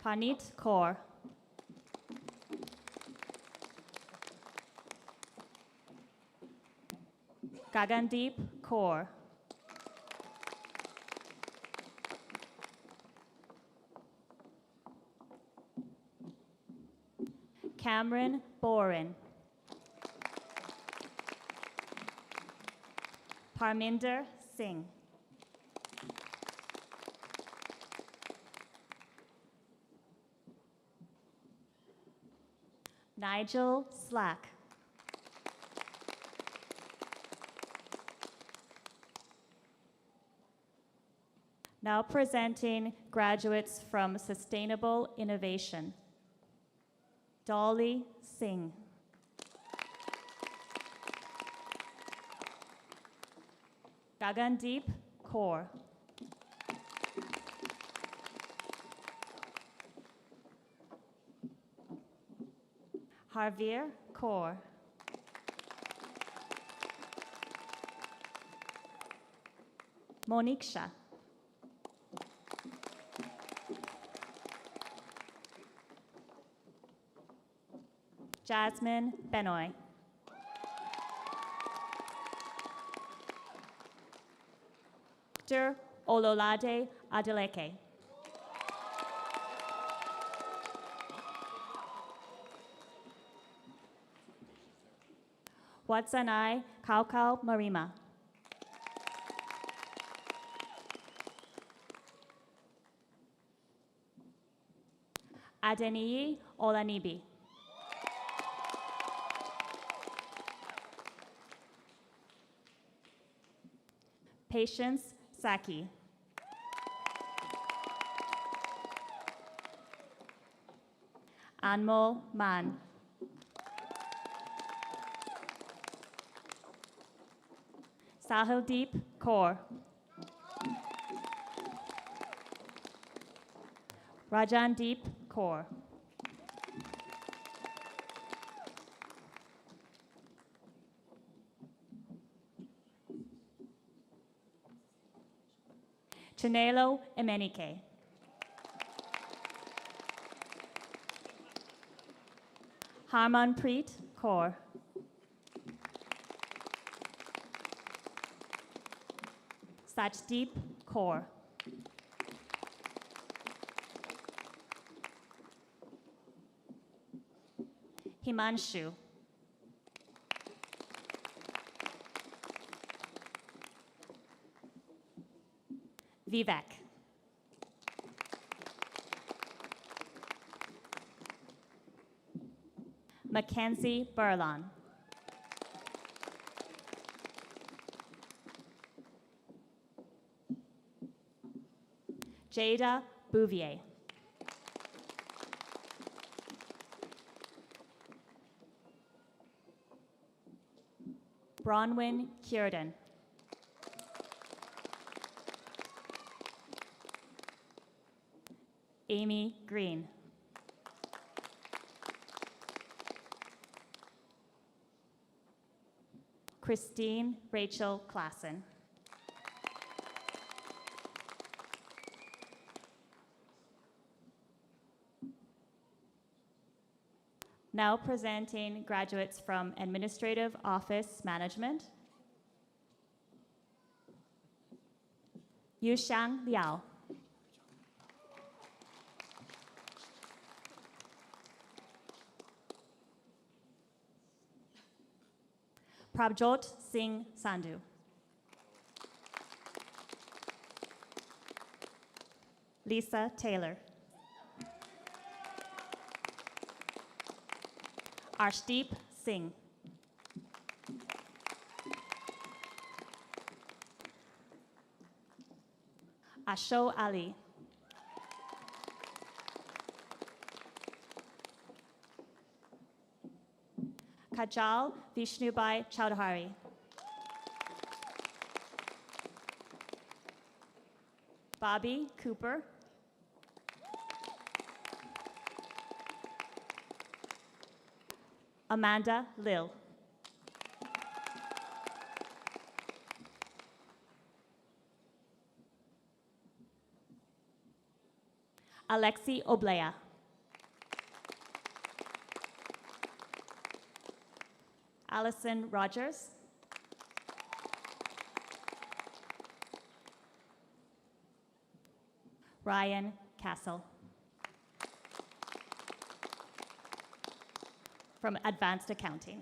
Panit Kaur. Gagandeep Kaur. Cameron Boren. Parminder Singh. Nigel Slack. Now presenting graduates from Sustainable Innovation. Dolly Singh. Gagandeep Kaur. Harveer Kaur. Moniksha. Jasmine Benoy. Victor Ololade Adeleke. Watsanai Kaukau Marima. Adeniyi Olanibi. Patience Saki. Anmol Man. Sahildeep Kaur. Rajandeep Kaur. Chinelo Emenike. Harmanpreet Kaur. Sachdeep Kaur. Himanshu. Vivek. Mackenzie Burlon. Jada Bouvier. Bronwyn Kierden. Amy Green. Christine Rachel Klassen. Now presenting graduates from Administrative Office Management. Yuxiang Liao. Prabjot Singh Sandhu. Lisa Taylor. Arshdeep Singh. Asho Ali. Kajal Vishnubai Chowdhury. Bobby Cooper. Amanda Lil. Alexi Oblea. Allison Rogers. Ryan Castle. From Advanced Accounting.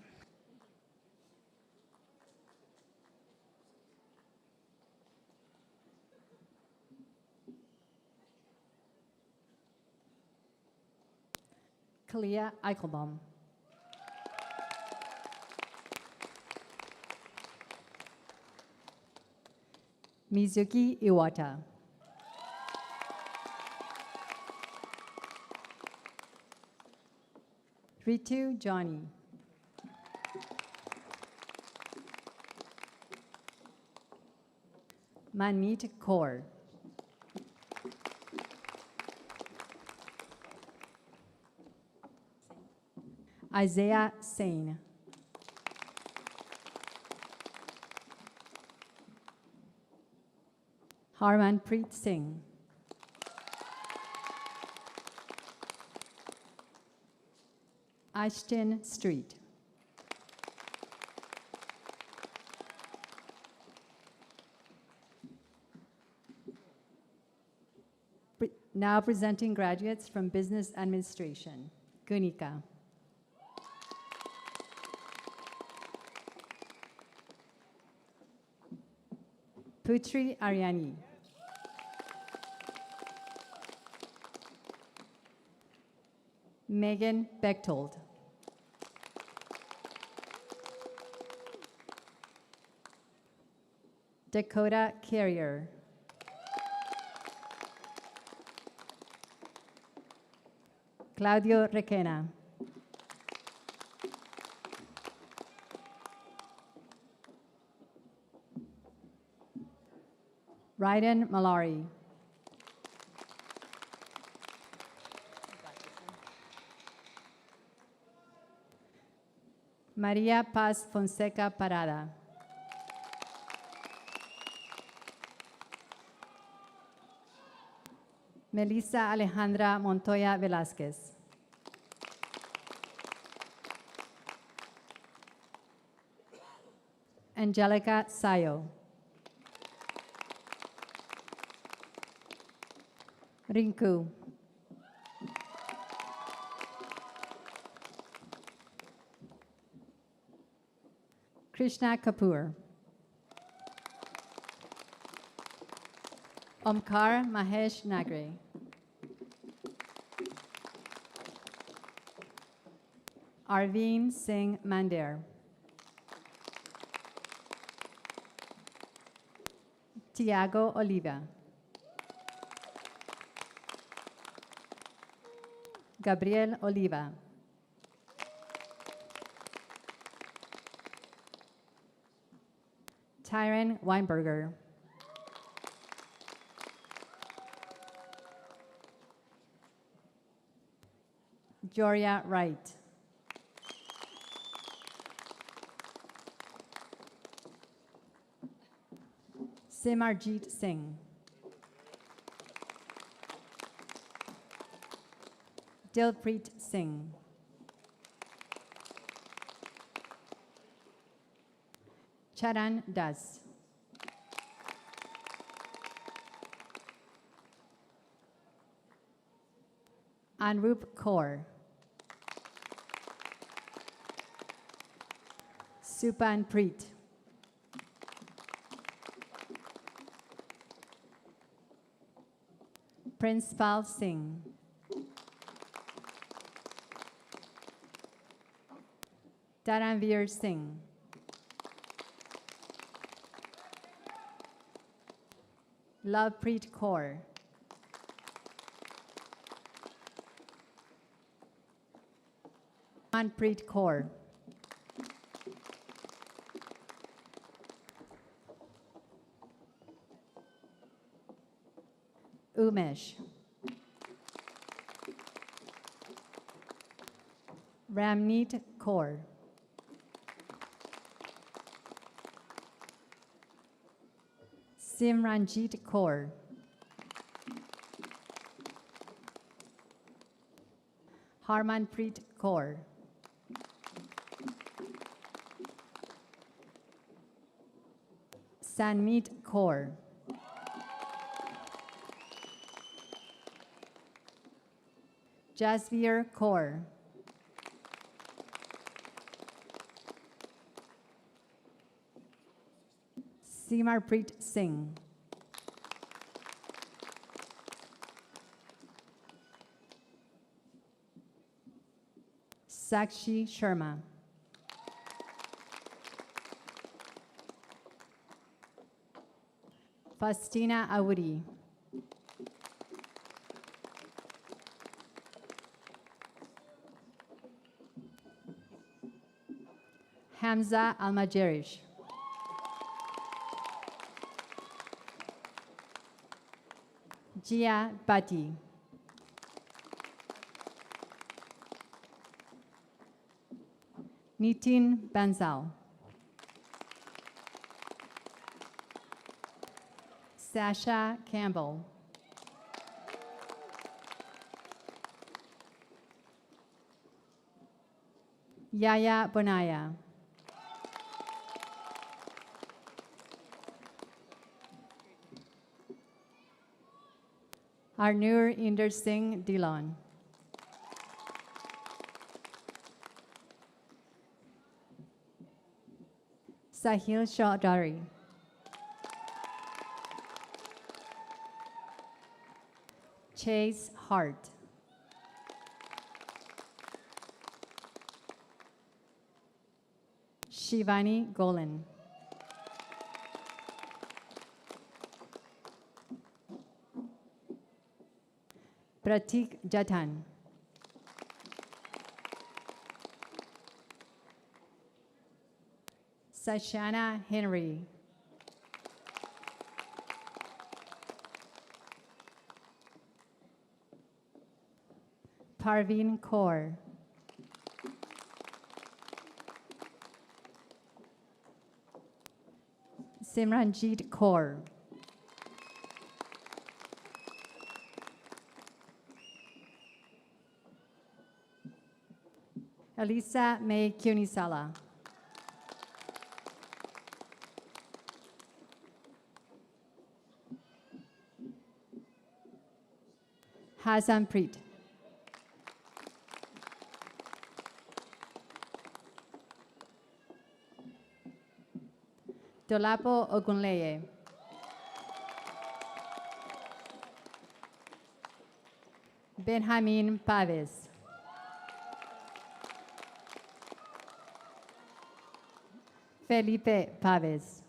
Kalia Eichelbaum. Mizuki Iwata. Ritu Johnny. Manmeet Kaur. Isaiah Sain. Harmanpreet Singh. Ashton Street. Now presenting graduates from Business Administration. Gunika. Putri Aryani. Megan Bechtold. Dakota Carrier. Claudio Requena. Ryden Malari. Maria Paz Fonseca Parada. Melissa Alejandra Montoya Velázquez. Angelica Sayo. Rinku. Krishna Kapoor. Omkar Mahesh Nagre. Arvind Singh Mandir. Tiago Oliva. Gabriel Oliva. Tyron Weinberger. Joria Wright. Simarjeet Singh. Dilpreet Singh. Charan Das. Anrup Kaur. Supanpreet. Principal Singh. Taranveer Singh. Lovepreet Kaur. Manpreet Kaur. Umesh. Ramneet Kaur. Simranjit Kaur. Harmanpreet Kaur. Sanmeet Kaur. Jasveer Kaur. Simarpreet Singh. Sakshi Sharma. Fastina Awudi. Hamza Almajerish. Jia Bati. Nitin Bansal. Sasha Campbell. Yaya Bonaya. Arnur Inder Singh Dillon. Sahil Chaudhary. Chase Hart. Shivani Golan. Pratik Jatan. Sashana Henry. Parveen Kaur. Simranjit Kaur. Elisa May Cunisala. Hazanpreet. Dolapo Ogunleye. Benjamin Paves. Felipe Paves.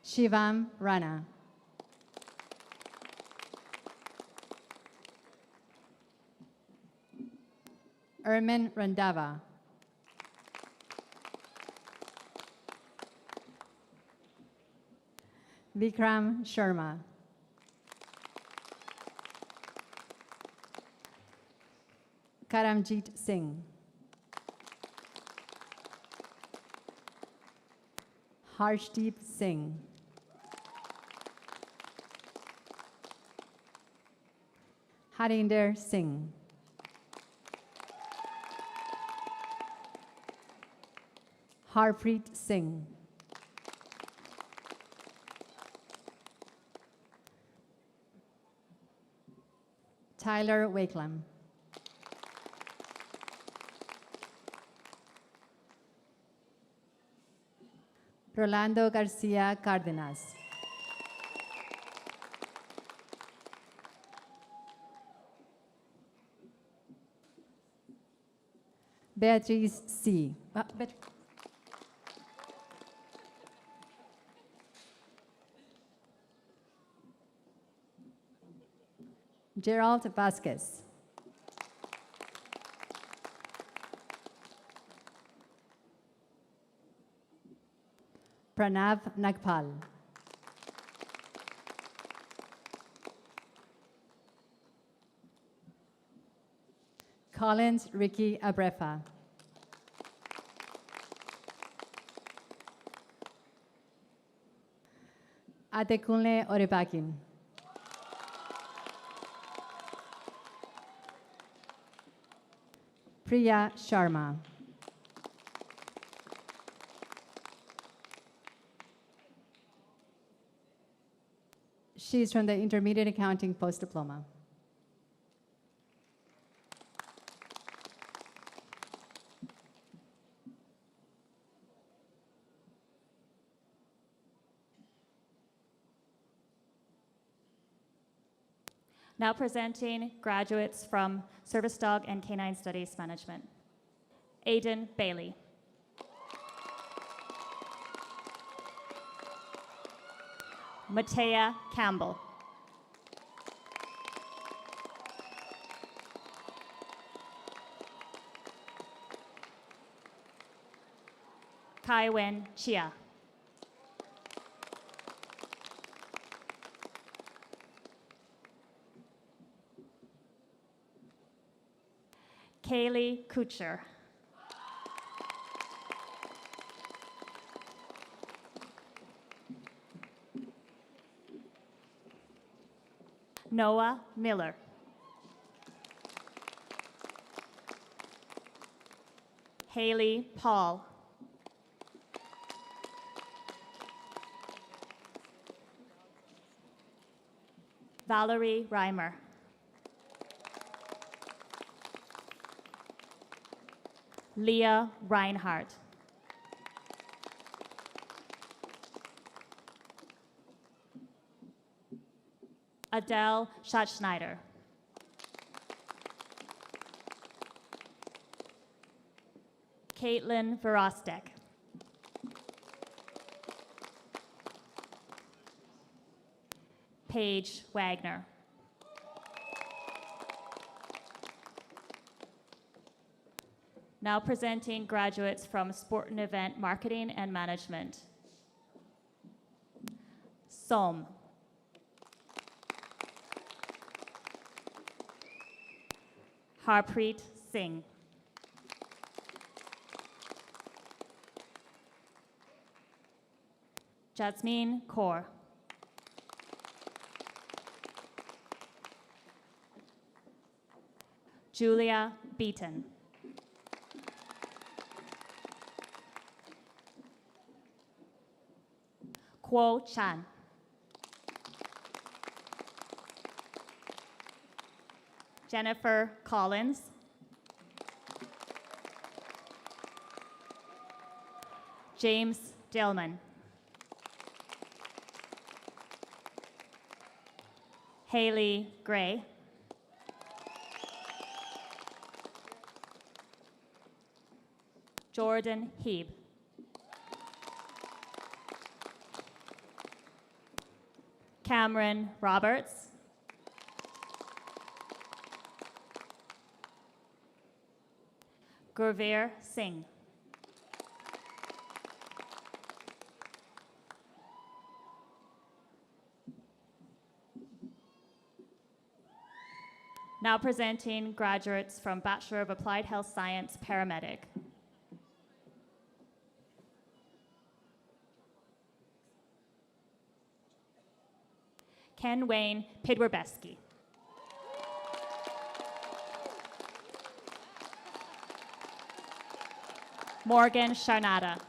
Shivam Rana. Ermin Randava. Vikram Sharma. Karamjit Singh. Harshdeep Singh. Harinder Singh. Harpreet Singh. Tyler Wakelam. Rolando Garcia Cardenas. Beatriz C. Gerald Vasquez. Pranav Nagpal. Collins Ricky Abrefa. Adekunle Orebakin. Priya Sharma. She's from the Intermediate Accounting Post-Diploma. Now presenting graduates from Service Dog and Canine Studies Management. Aidan Bailey. Matea Campbell. Kaiwen Chia. Kaylee Kucher. Noah Miller. Haley Paul. Valerie Reimer. Leah Reinhardt. Adele Schatzschneider. Caitlin Verostek. Paige Wagner. Now presenting graduates from Sport and Event Marketing and Management. Som. Harpreet Singh. Jasmine Kaur. Julia Beaton. Kuo Chan. Jennifer Collins. James Dillman. Haley Gray. Jordan Heeb. Cameron Roberts. Gurveer Singh. Now presenting graduates from Bachelor of Applied Health Science Paramedic. Ken Wayne Pidwerbeski. Morgan Sharnada.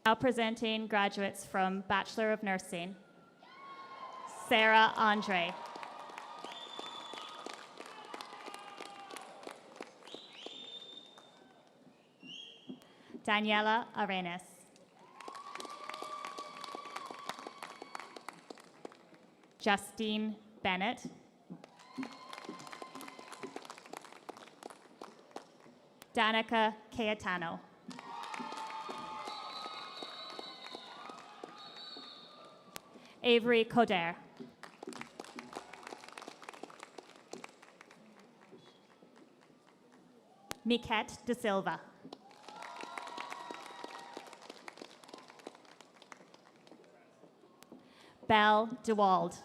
Now presenting graduates from Bachelor of Nursing. Sarah Andre. Daniela Arenas. Justine Bennett. Danica Cayetano. Avery Coder. Miquette De Silva. Belle DeWald.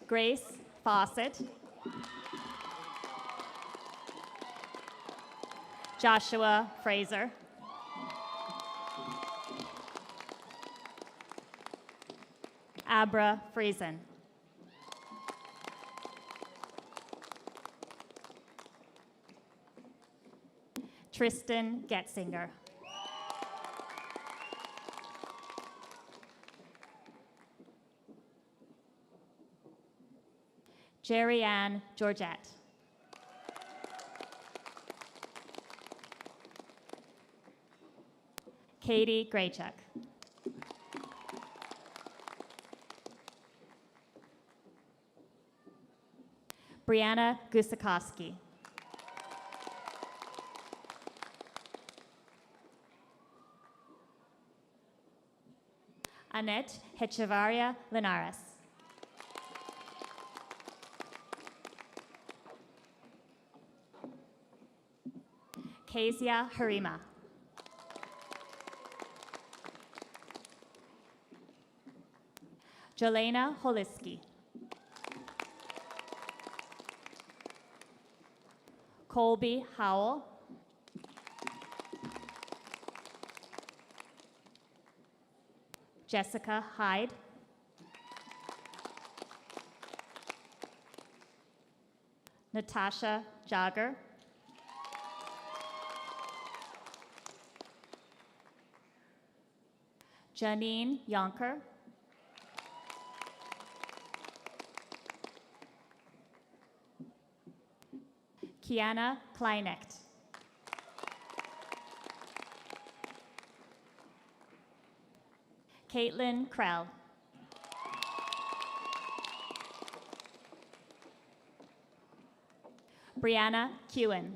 Grace Fawcett. Joshua Fraser. Abra Friesen. Tristan Getzinger. Jerry Ann Georgette. Katie Graychuk. Brianna Gusakowski. Annette Hechevarria Linares. Kezia Harima. Jolena Holiski. Colby Howell. Jessica Hyde. Natasha Jagger. Janine Yonker. Kiana Kleinecht. Caitlin Krell. Brianna Kewen.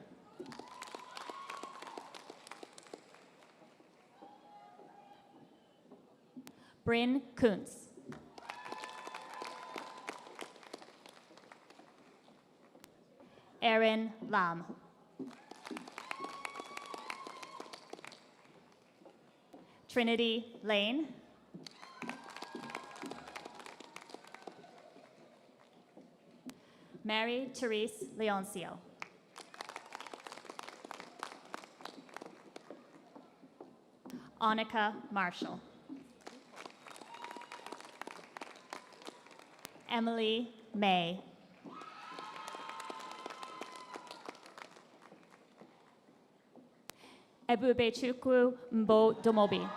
Bryn Kuntz. Erin Lam. Trinity Lane. Mary Therese Leoncio. Annika Marshall. Emily May. Ebubechukwu Mbo Domobi.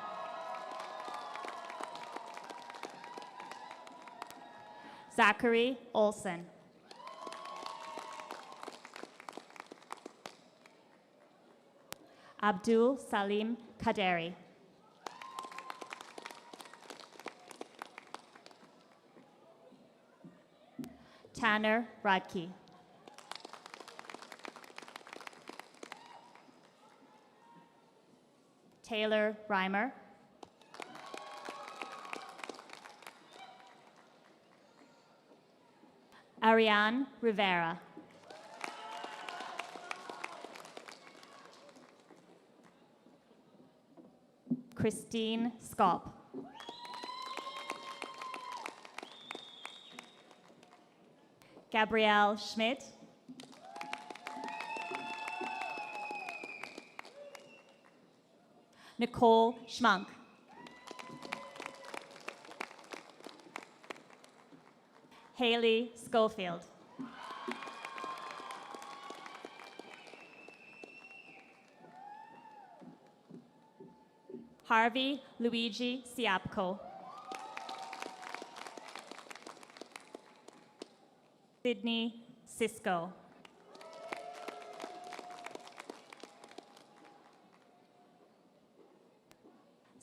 Zachary Olson. Abdul Salim Kaderi. Tanner Radke. Taylor Reimer. Ariane Rivera. Christine Skop. Gabrielle Schmidt. Nicole Schmunk. Haley Schofield. Harvey Luigi Siapko. Sydney Cisco.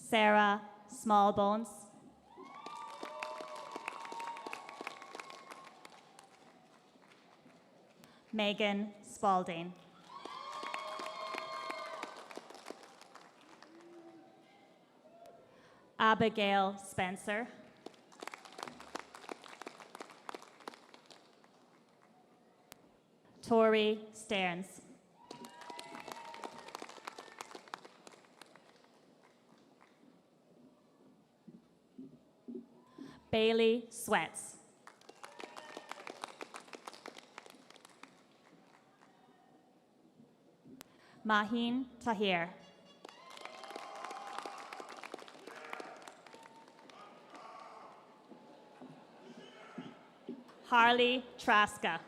Sarah Smallbones, Megan Spalding, Abigail Spencer, Tori Stearns, Bailey Sweats, Maheen Tahir, Harley Traska,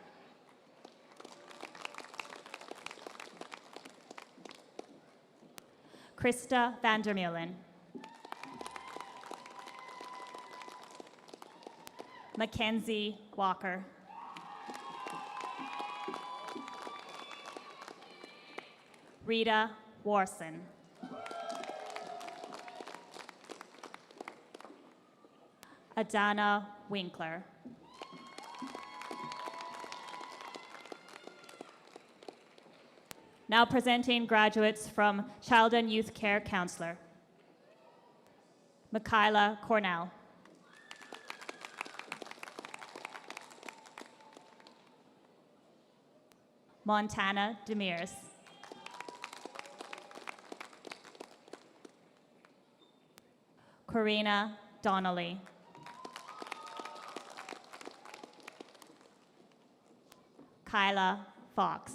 Krista Vandermeulen, Mackenzie Walker, Rita Warson, Adana Winkler, now presenting graduates from Child and Youth Care Counselor, Michaela Cornell, Montana Demirs, Corina Donnelly, Kyla Fox,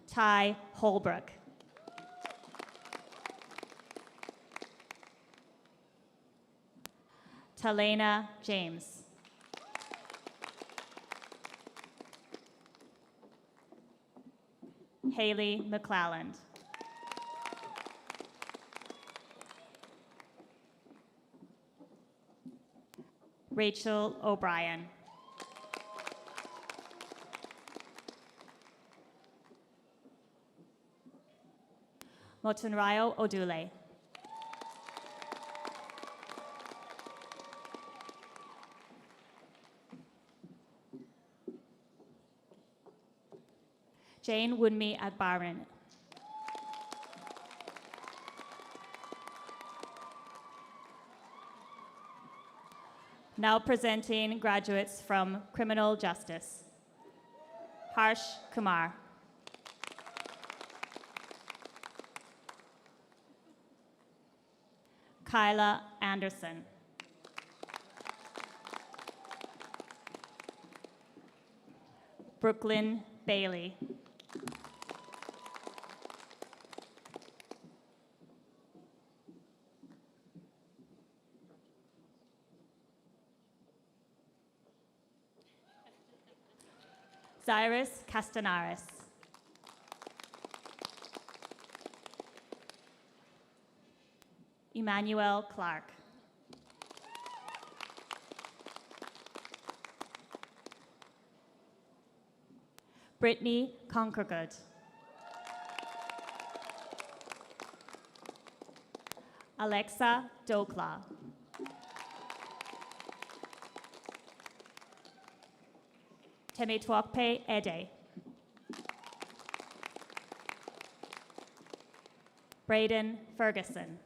Ty Holbrook, Talena James, Haley McClelland, Rachel O'Brien, Motunrayo Odule, Jane Woodme Agbaran, now presenting graduates from Criminal Justice, Harsh Kumar, Kyla Anderson, Brooklyn Bailey, Cyrus Castanares, Emmanuel Clark, Brittany Conkergood, Alexa Dokla, Temetwakpe Ede, Braden Ferguson,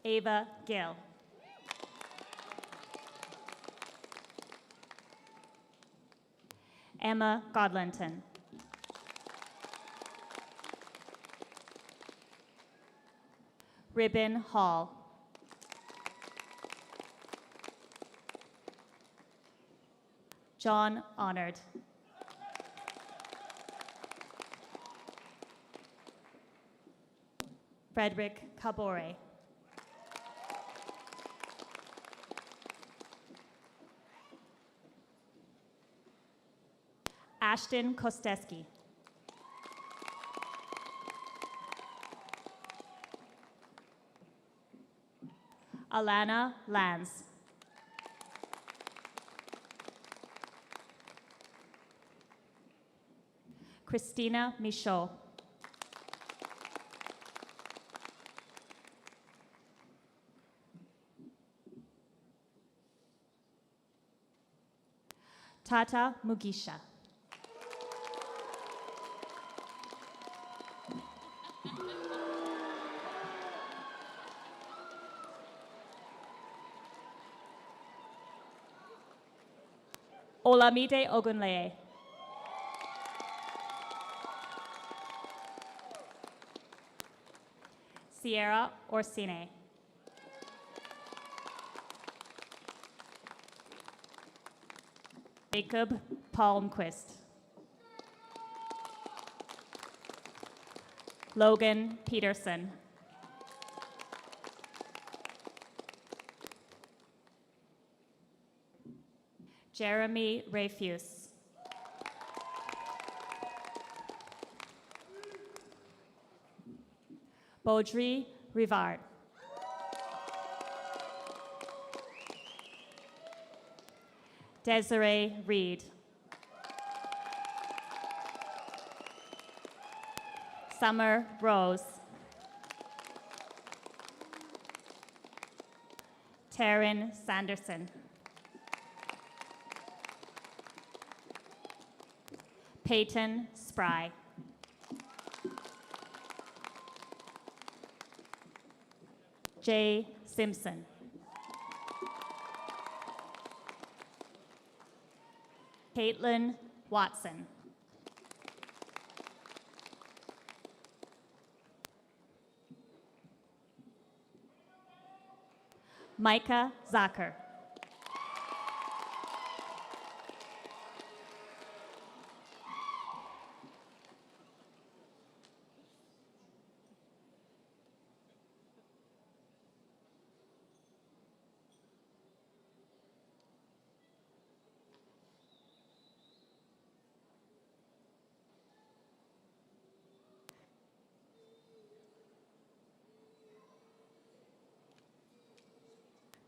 Ava Gill, Emma Godlinton, Ribbon Hall, John Honored, Frederick Cabore, Ashton Kosteski, Alana Lanz, Christina Michaud. Tata Mugisha. Olamide Ogunleye. Sierra Orsine. Jacob Palmquist. Logan Peterson. Jeremy Rayfuse. Baudry Rivard. Desiree Reed. Summer Rose. Taryn Sanderson. Peyton Spry. Jay Simpson. Caitlin Watson. Micah Zucker.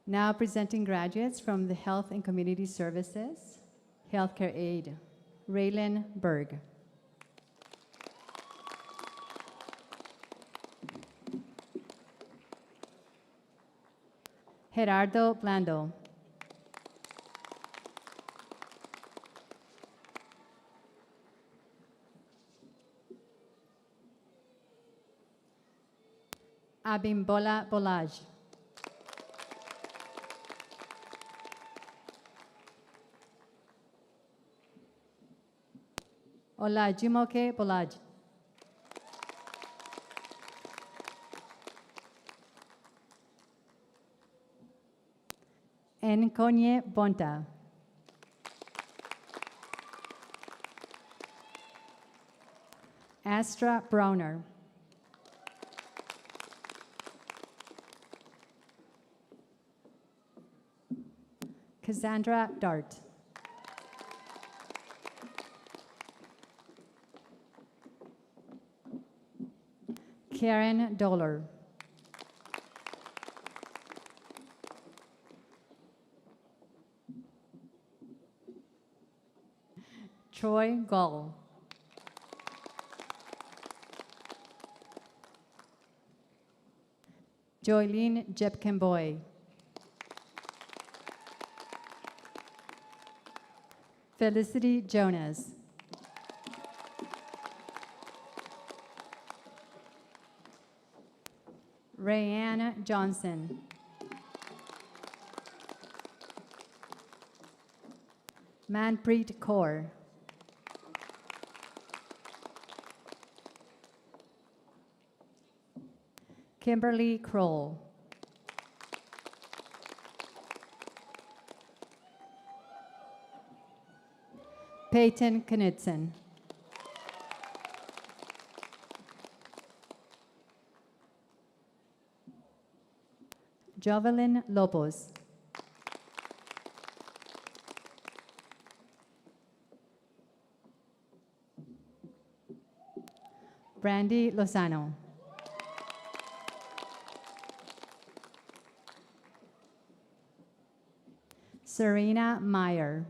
Now presenting graduates from the Health and Community Services, Healthcare Aid, Raylan Berg. Gerardo Blando. Abimbola Bolaj. Olajumoke Bolaj. Nkonye Bonta. Astra Browner. Cassandra Dart. Karen Dollar. Troy Gall. Joylene Jepkemboy. Felicity Jonas. Rayanne Johnson. Manpreet Kaur. Kimberly Kroll. Peyton Knudsen. Jovelyn Lopez. Brandy Lozano. Serena Meyer.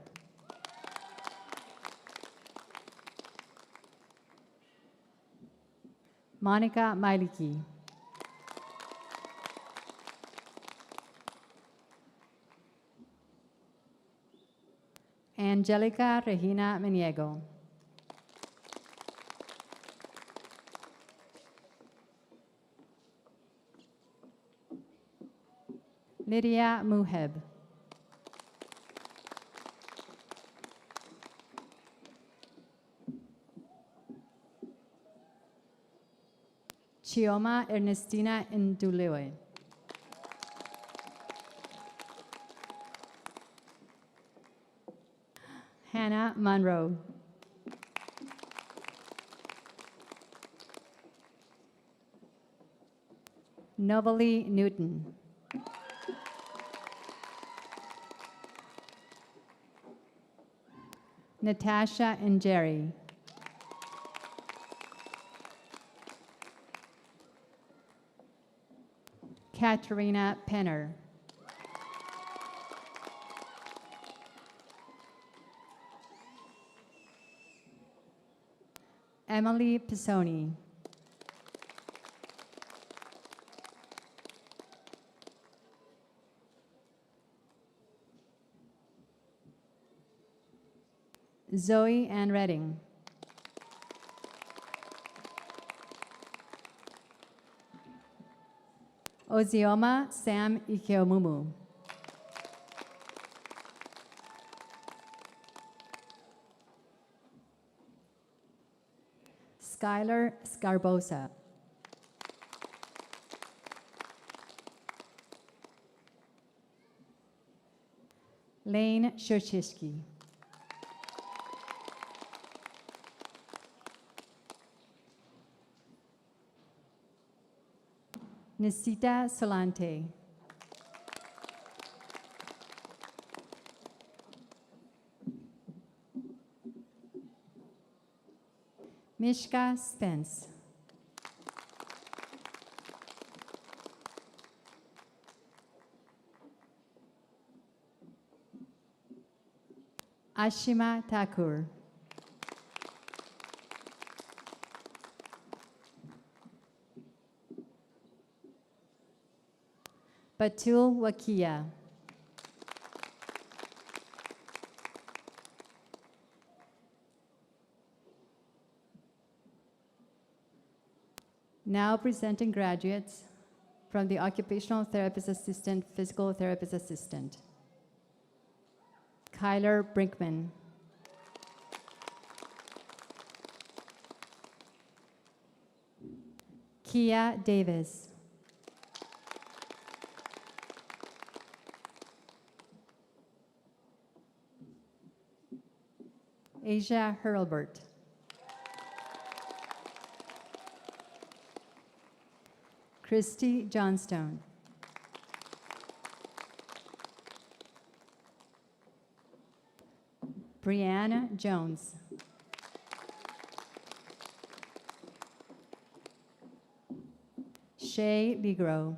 Monica Mailiki. Angelica Regina Meniego. Lydia Muheb. Chioma Ernestina Ndulewe. Hannah Monroe. Novalie Newton. Natasha and Jerry. Katerina Penner. Emily Pisoni. Zoe Ann Redding. Ozioma Sam Ikeomumu. Skylar Scarbosa. Lane Shurchishki. Nisita Solante. Mishka Spence. Ashima Thakur. Batul Wakia. Now presenting graduates from the Occupational Therapist Assistant, Physical Therapist Assistant. Kyler Brinkman. Kia Davis. Asia Hurlbert. Christy Johnstone. Brianna Jones. Shay Ligro.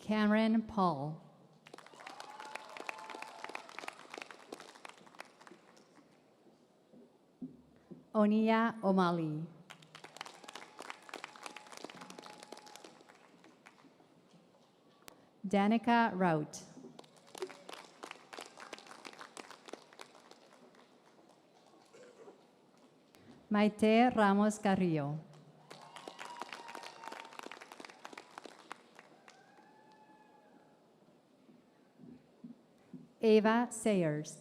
Cameron Paul. Onia Omali. Danica Rout. Maite Ramos Carrillo. Ava Sayers.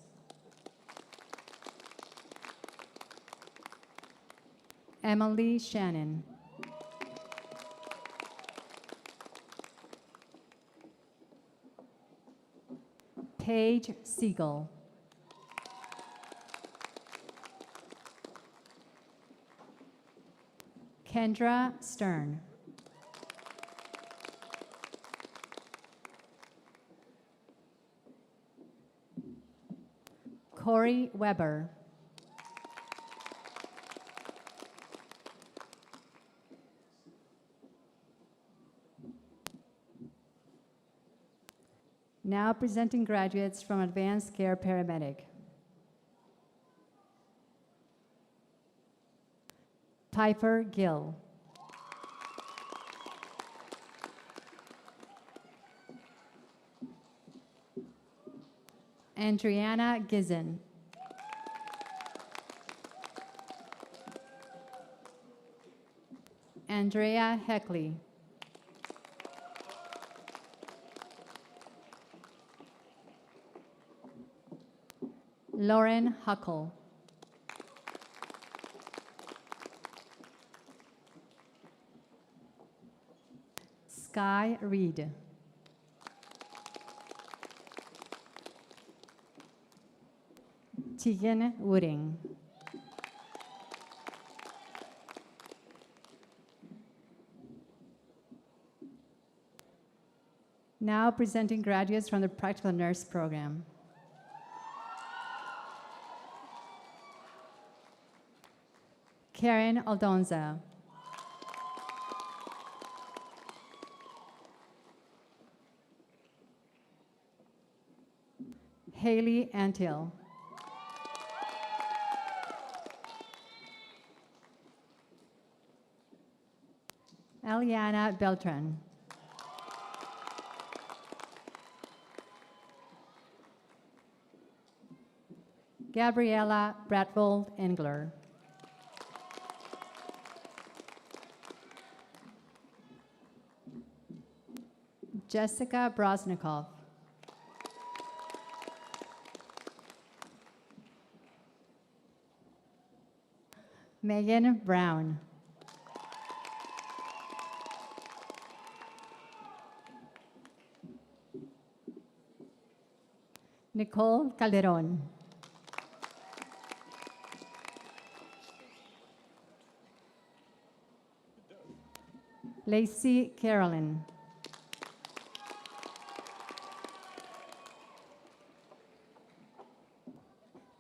Emily Shannon. Paige Siegel. Kendra Stern. Corey Weber. Now presenting graduates from Advanced Care Paramedic. Piper Gill. Andriana Gizzen. Andrea Heckley. Lauren Huckle. Sky Reed. Tegan Wooding. Now presenting graduates from the Practical Nurse Program. Karen Aldonza. Haley Antill. Eliana Beltran. Gabriela Bratvold Engler. Jessica Brosnikov. Megan Brown. Nicole Calderon. Lacey Carolyn.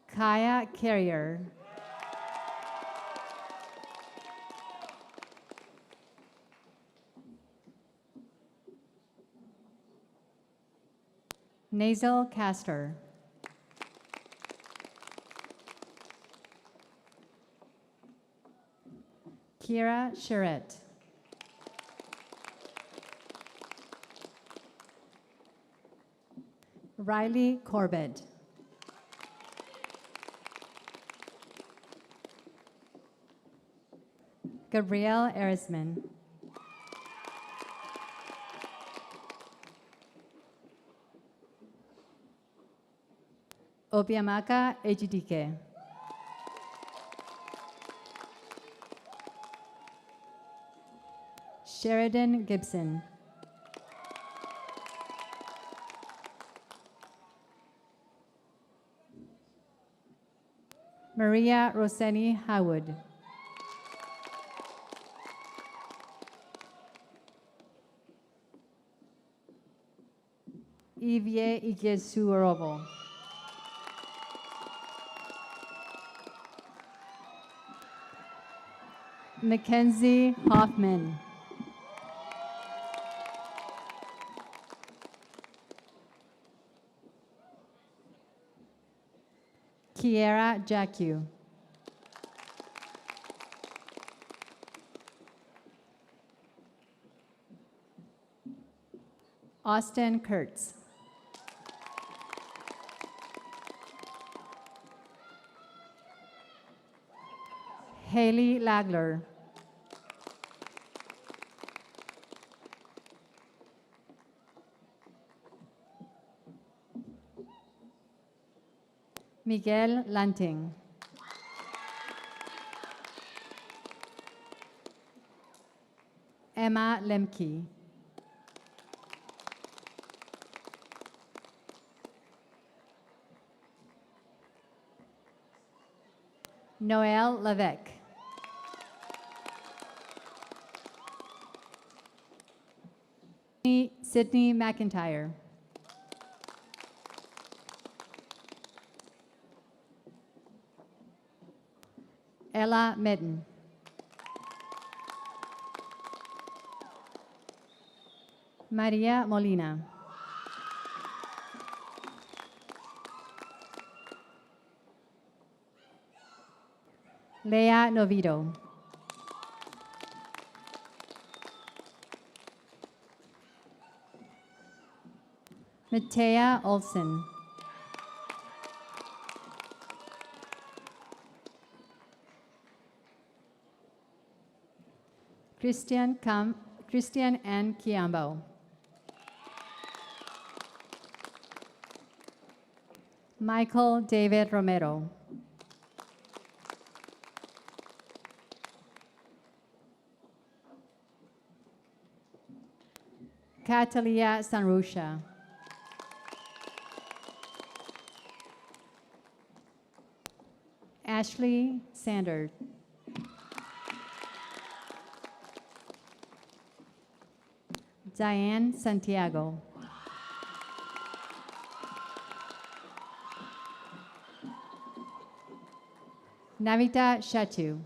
Kaya Carrier. Nasal Castor. Kira Charette. Riley Corbett. Gabrielle Erisman. Obiamaka Ejidike. Sheridan Gibson. Maria Roseni Howard. Ivie Igesuorovo. Mackenzie Hoffman. Kiera Jacque. Austin Kurtz. Haley Lagler. Miguel Lanting. Emma Lemke. Noel Levesque. Sydney McIntyre. Ella Medden. Maria Molina. Lea Novito. Matea Olsen. Christian N. Kiambo. Michael David Romero. Catalia Sanrusha. Ashley Sander. Diane Santiago. Navita Shatu.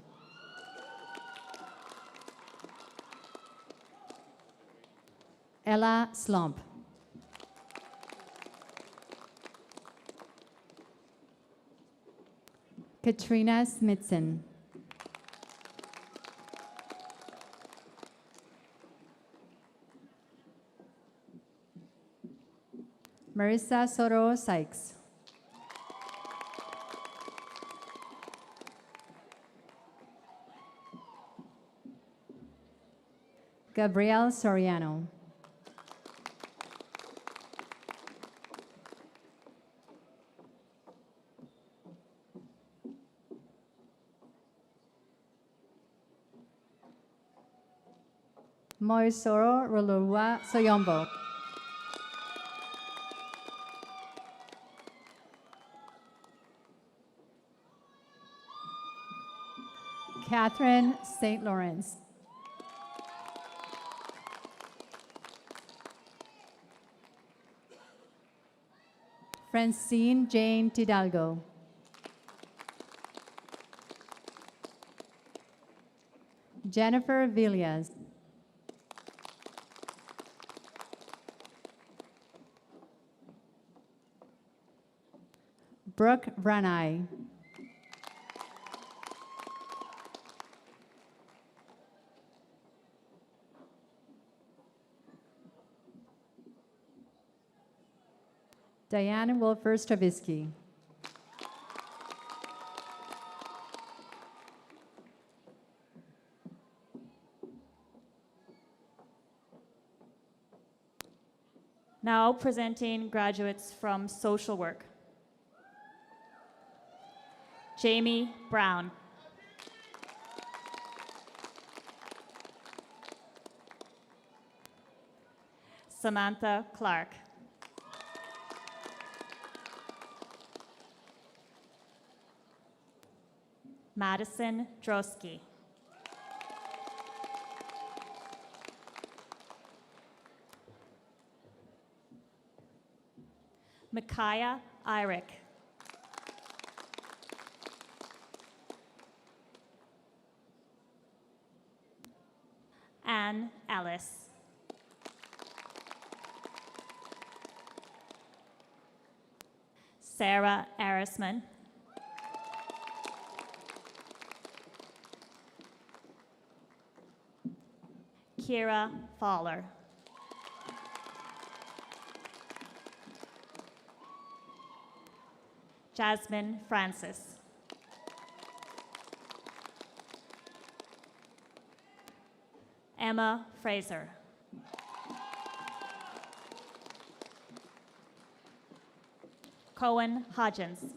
Ella Slump. Katrina Smithson. Marissa Soto Sykes. Gabrielle Soriano. Moisoro Rolua Soyombo. Catherine St. Lawrence. Francine Jane Tidalgo. Jennifer Villas. Brooke Branai. Diane Wilfer Stravinsky. Now presenting graduates from social work. Jamie Brown. Samantha Clark. Madison Drosky. Micaiah Irick. Anne Ellis. Sarah Arisman. Kira Fowler. Jasmine Francis. Emma Fraser. Cohen Hodgins.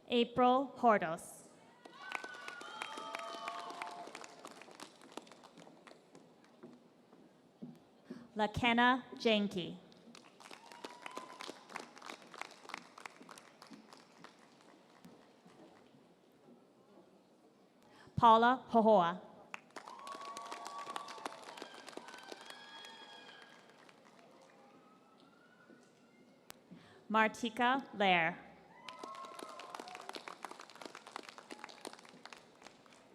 April Hordos. Lakenna Janke. Paula Hohoa. Martika Lair.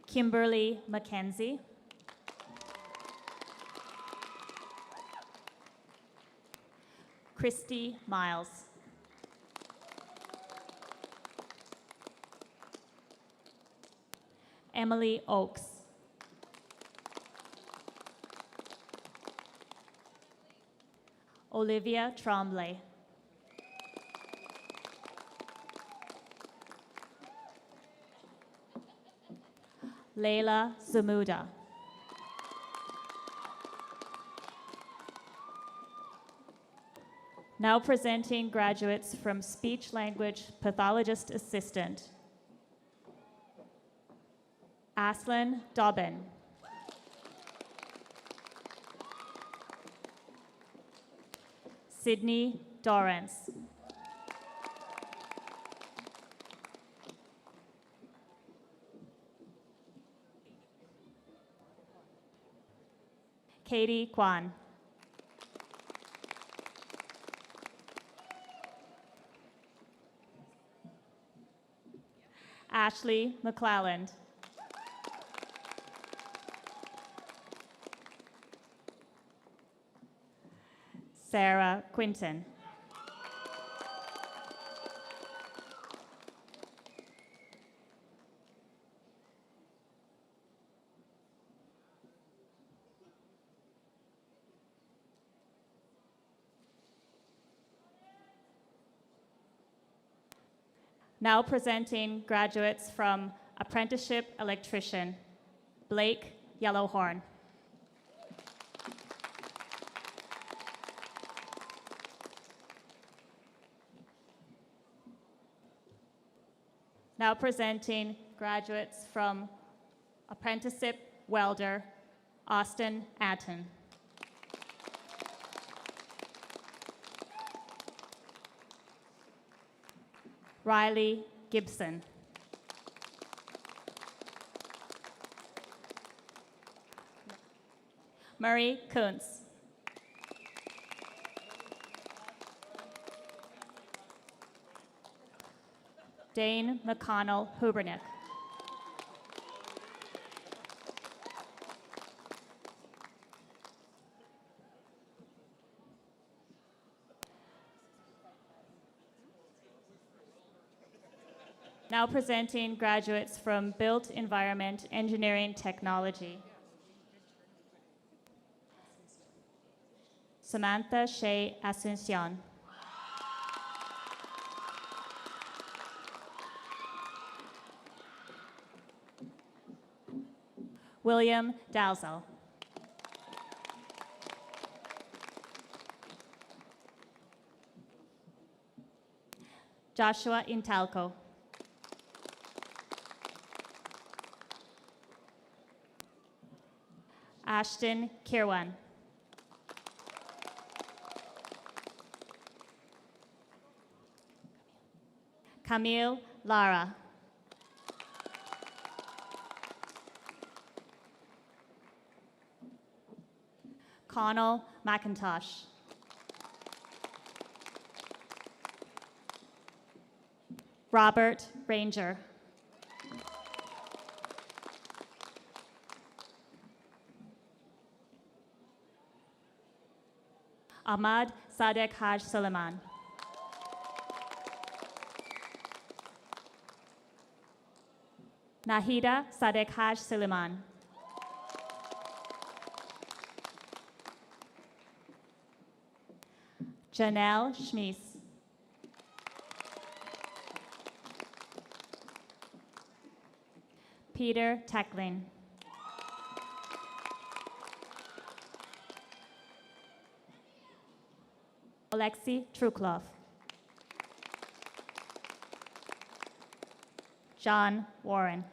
Kimberly McKenzie. Christy Miles. Emily Oakes. Olivia Tremblay. Leila Zamuda. Now presenting graduates from Speech Language Pathologist Assistant. Aslan Dobbin. Sydney Dorrance. Katie Kwan. Ashley McClelland. Sarah Quinton. Now presenting graduates from Apprenticeship Electrician, Blake Yellowhorn. Now presenting graduates from Apprenticeship Welder, Austin Atten. Riley Gibson. Murray Kuntz. Dane McConnell Hubernick. Now presenting graduates from Built Environment Engineering Technology. Samantha Shea Asuncion. William Dalzell. Joshua Intalco. Ashton Kirwan. Camille Lara. Connell McIntosh. Robert Ranger. Ahmad Sadek Haj Suleiman. Nahida Sadek Haj Suleiman. Janelle Schmies. Peter Tecklin. Alexei Truklov. John Warren.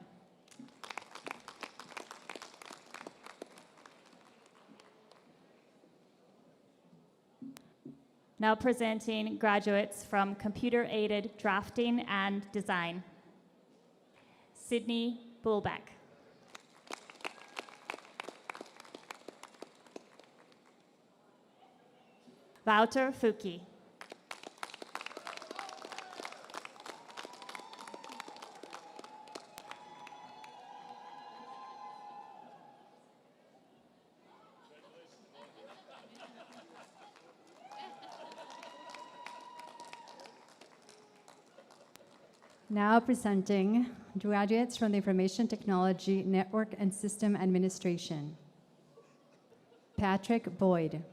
Now presenting graduates from Computer-Aided Drafting and Design. Sydney Bullbeck. Wouter Fuki. Now presenting graduates from the Information Technology, Network and System Administration. Patrick Boyd.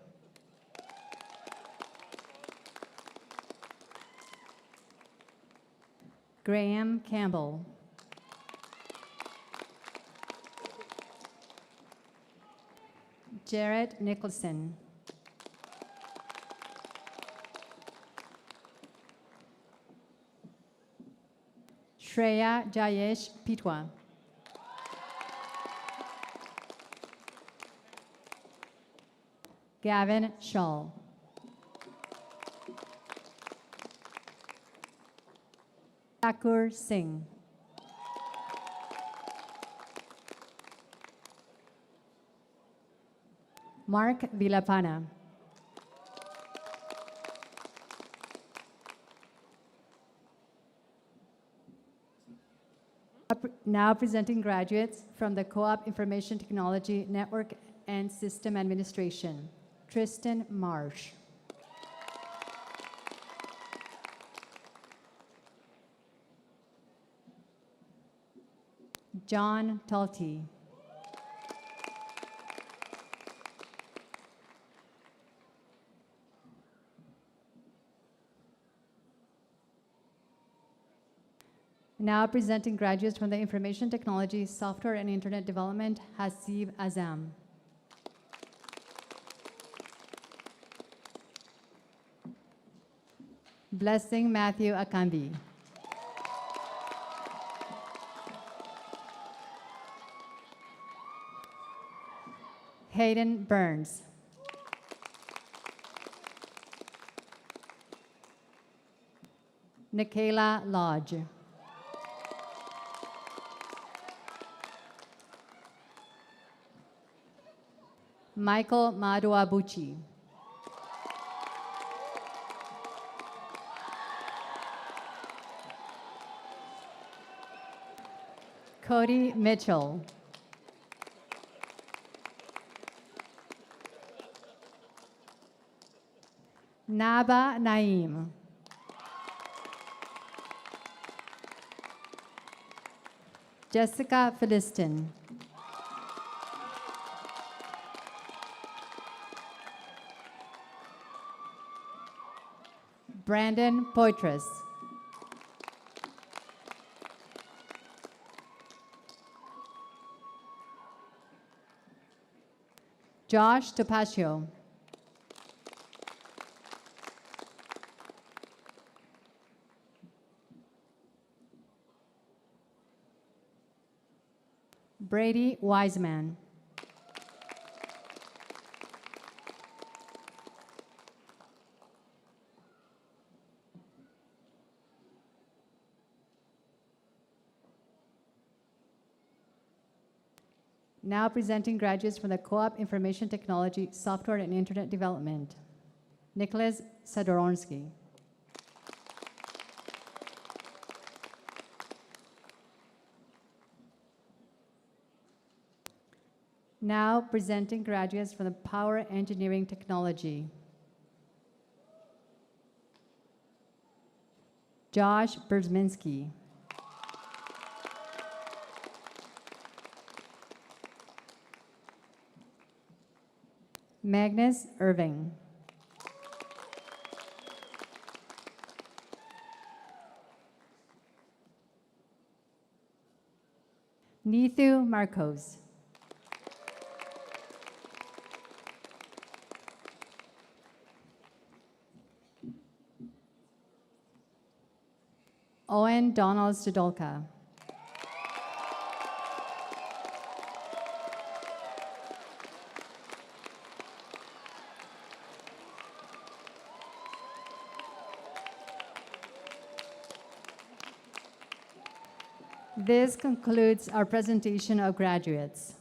Graham Campbell. Jared Nicholson. Shreya Jayesh Pitwa. Gavin Shaw. Thakur Singh. Mark Villapana. Now presenting graduates from the Co-op Information Technology Network and System Administration. Tristan Marsh. John Talty. Now presenting graduates from the Information Technology, Software and Internet Development, Hasib Azam. Blessing Matthew Akambi. Hayden Burns. Nikayla Lodge. Michael Maduabuchi. Cody Mitchell. Naba Naim. Jessica Philistin. Brandon Poitras. Josh Topacio. Brady Wiseman. Now presenting graduates from the Co-op Information Technology, Software and Internet Development. Nicholas Sadoronsky. Now presenting graduates from the Power Engineering Technology. Josh Berzminski. Magnus Irving. Neethu Marcos. Owen Donald Studolka. This concludes our presentation of graduates.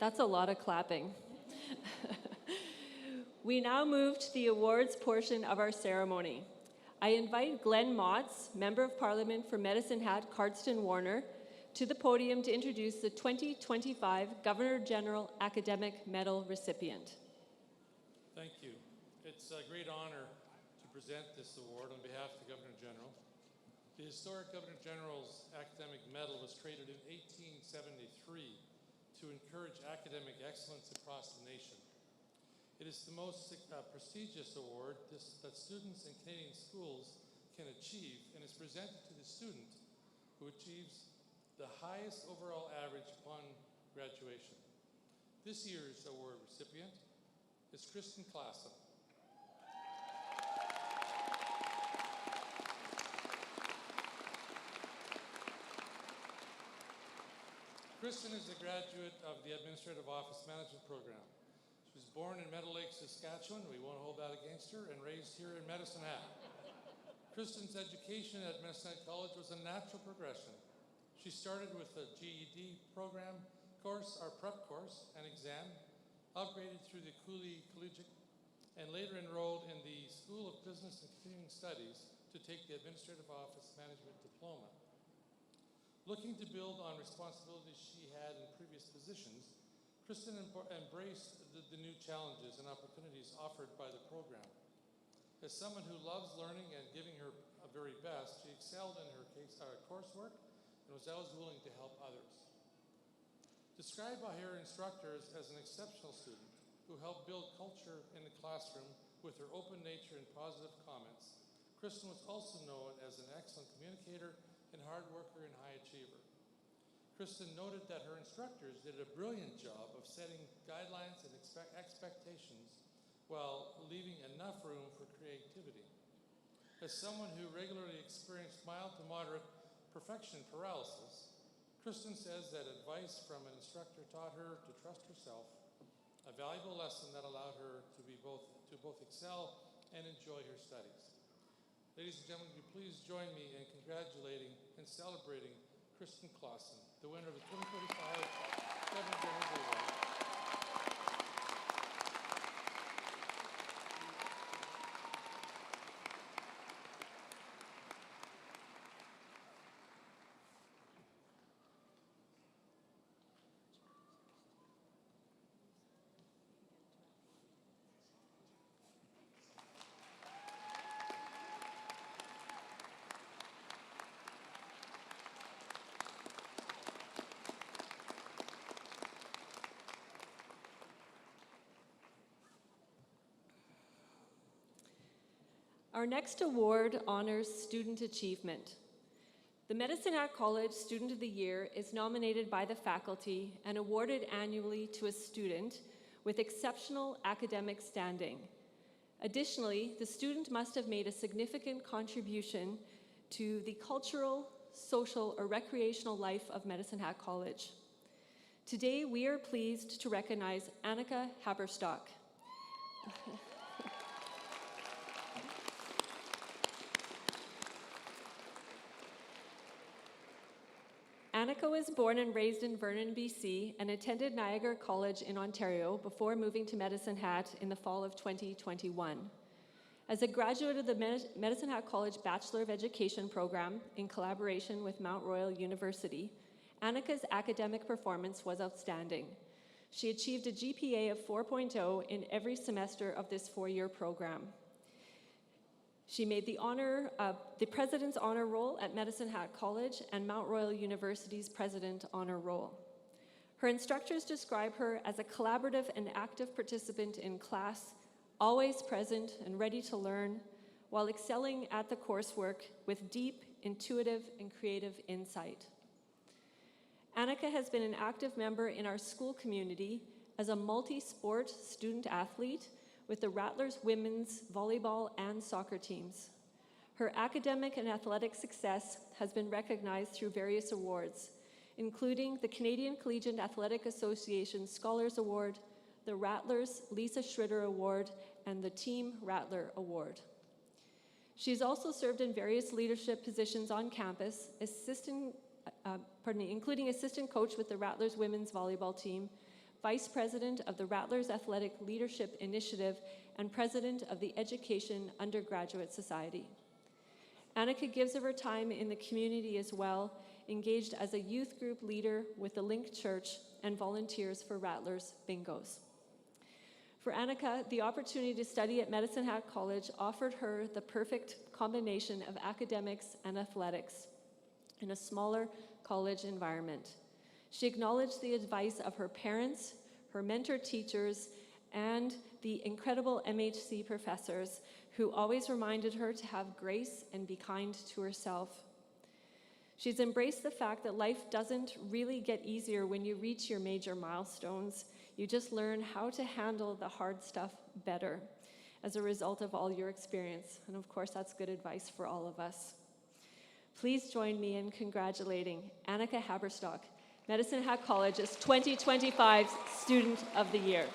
That's a lot of clapping. We now move to the awards portion of our ceremony. I invite Glenn Motts, Member of Parliament for Medicine Hat, Cardston Warner, to the podium to introduce the 2025 Governor-General Academic Medal recipient. Thank you. It's a great honor to present this award on behalf of the Governor-General. The historic Governor-General's Academic Medal was created in 1873 to encourage academic excellence across the nation. It is the most prestigious award that students in Canadian schools can achieve, and is presented to the student who achieves the highest overall average upon graduation. This year's award recipient is Kristen Klassen. Kristen is a graduate of the Administrative Office Management Program. She was born in Meadow Lake, Saskatchewan. We won't hold that against her, and raised here in Medicine Hat. Kristen's education at Medicine Hat College was a natural progression. She started with a GED program course, our prep course and exam, upgraded through the Cooley Collegiate, and later enrolled in the School of Business and Continuing Studies to take the Administrative Office Management Diploma. Looking to build on responsibilities she had in previous positions, Kristen embraced the new challenges and opportunities offered by the program. As someone who loves learning and giving her very best, she excelled in her coursework and was always willing to help others. Described by her instructors as an exceptional student who helped build culture in the classroom with her open nature and positive comments, Kristen was also known as an excellent communicator and hard worker and high achiever. Kristen noted that her instructors did a brilliant job of setting guidelines and expectations while leaving enough room for creativity. As someone who regularly experienced mild to moderate perfection paralysis, Kristen says that advice from an instructor taught her to trust herself, a valuable lesson that allowed her to both excel and enjoy her studies. Ladies and gentlemen, would you please join me in congratulating and celebrating Kristen Klassen, the winner of the 2025 Governor-General's Award. Our next award honors student achievement. The Medicine Hat College Student of the Year is nominated by the faculty and awarded annually to a student with exceptional academic standing. Additionally, the student must have made a significant contribution to the cultural, social, or recreational life of Medicine Hat College. Today, we are pleased to recognize Annika Haberstock. Annika was born and raised in Vernon, BC, and attended Niagara College in Ontario before moving to Medicine Hat in the fall of 2021. As a graduate of the Medicine Hat College Bachelor of Education program in collaboration with Mount Royal University, Annika's academic performance was outstanding. She achieved a GPA of 4.0 in every semester of this four-year program. She made the President's Honor Roll at Medicine Hat College and Mount Royal University's President Honor Roll. Her instructors describe her as a collaborative and active participant in class, always present and ready to learn, while excelling at the coursework with deep, intuitive, and creative insight. Annika has been an active member in our school community as a multi-sport student athlete with the Rattlers women's volleyball and soccer teams. Her academic and athletic success has been recognized through various awards, including the Canadian Collegiate Athletic Association Scholars Award, the Rattlers Lisa Schritter Award, and the Team Rattler Award. She's also served in various leadership positions on campus, including assistant coach with the Rattlers women's volleyball team, Vice President of the Rattlers Athletic Leadership Initiative, and President of the Education Undergraduate Society. Annika gives of her time in the community as well, engaged as a youth group leader with the Link Church and volunteers for Rattlers Bingos. For Annika, the opportunity to study at Medicine Hat College offered her the perfect combination of academics and athletics in a smaller college environment. She acknowledged the advice of her parents, her mentor teachers, and the incredible MHC professors who always reminded her to have grace and be kind to herself. She's embraced the fact that life doesn't really get easier when you reach your major milestones. You just learn how to handle the hard stuff better as a result of all your experience. And of course, that's good advice for all of us. Please join me in congratulating Annika Haberstock, Medicine Hat College's 2025 Student of the Year.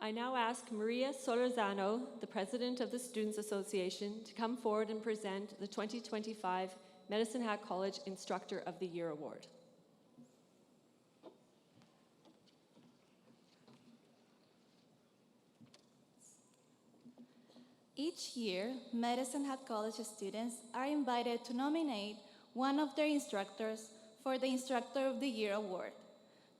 I now ask Maria Solorzano, the President of the Students Association, to come forward and present the 2025 Medicine Hat College Instructor of the Year Award. Each year, Medicine Hat College students are invited to nominate one of their instructors for the Instructor of the Year Award.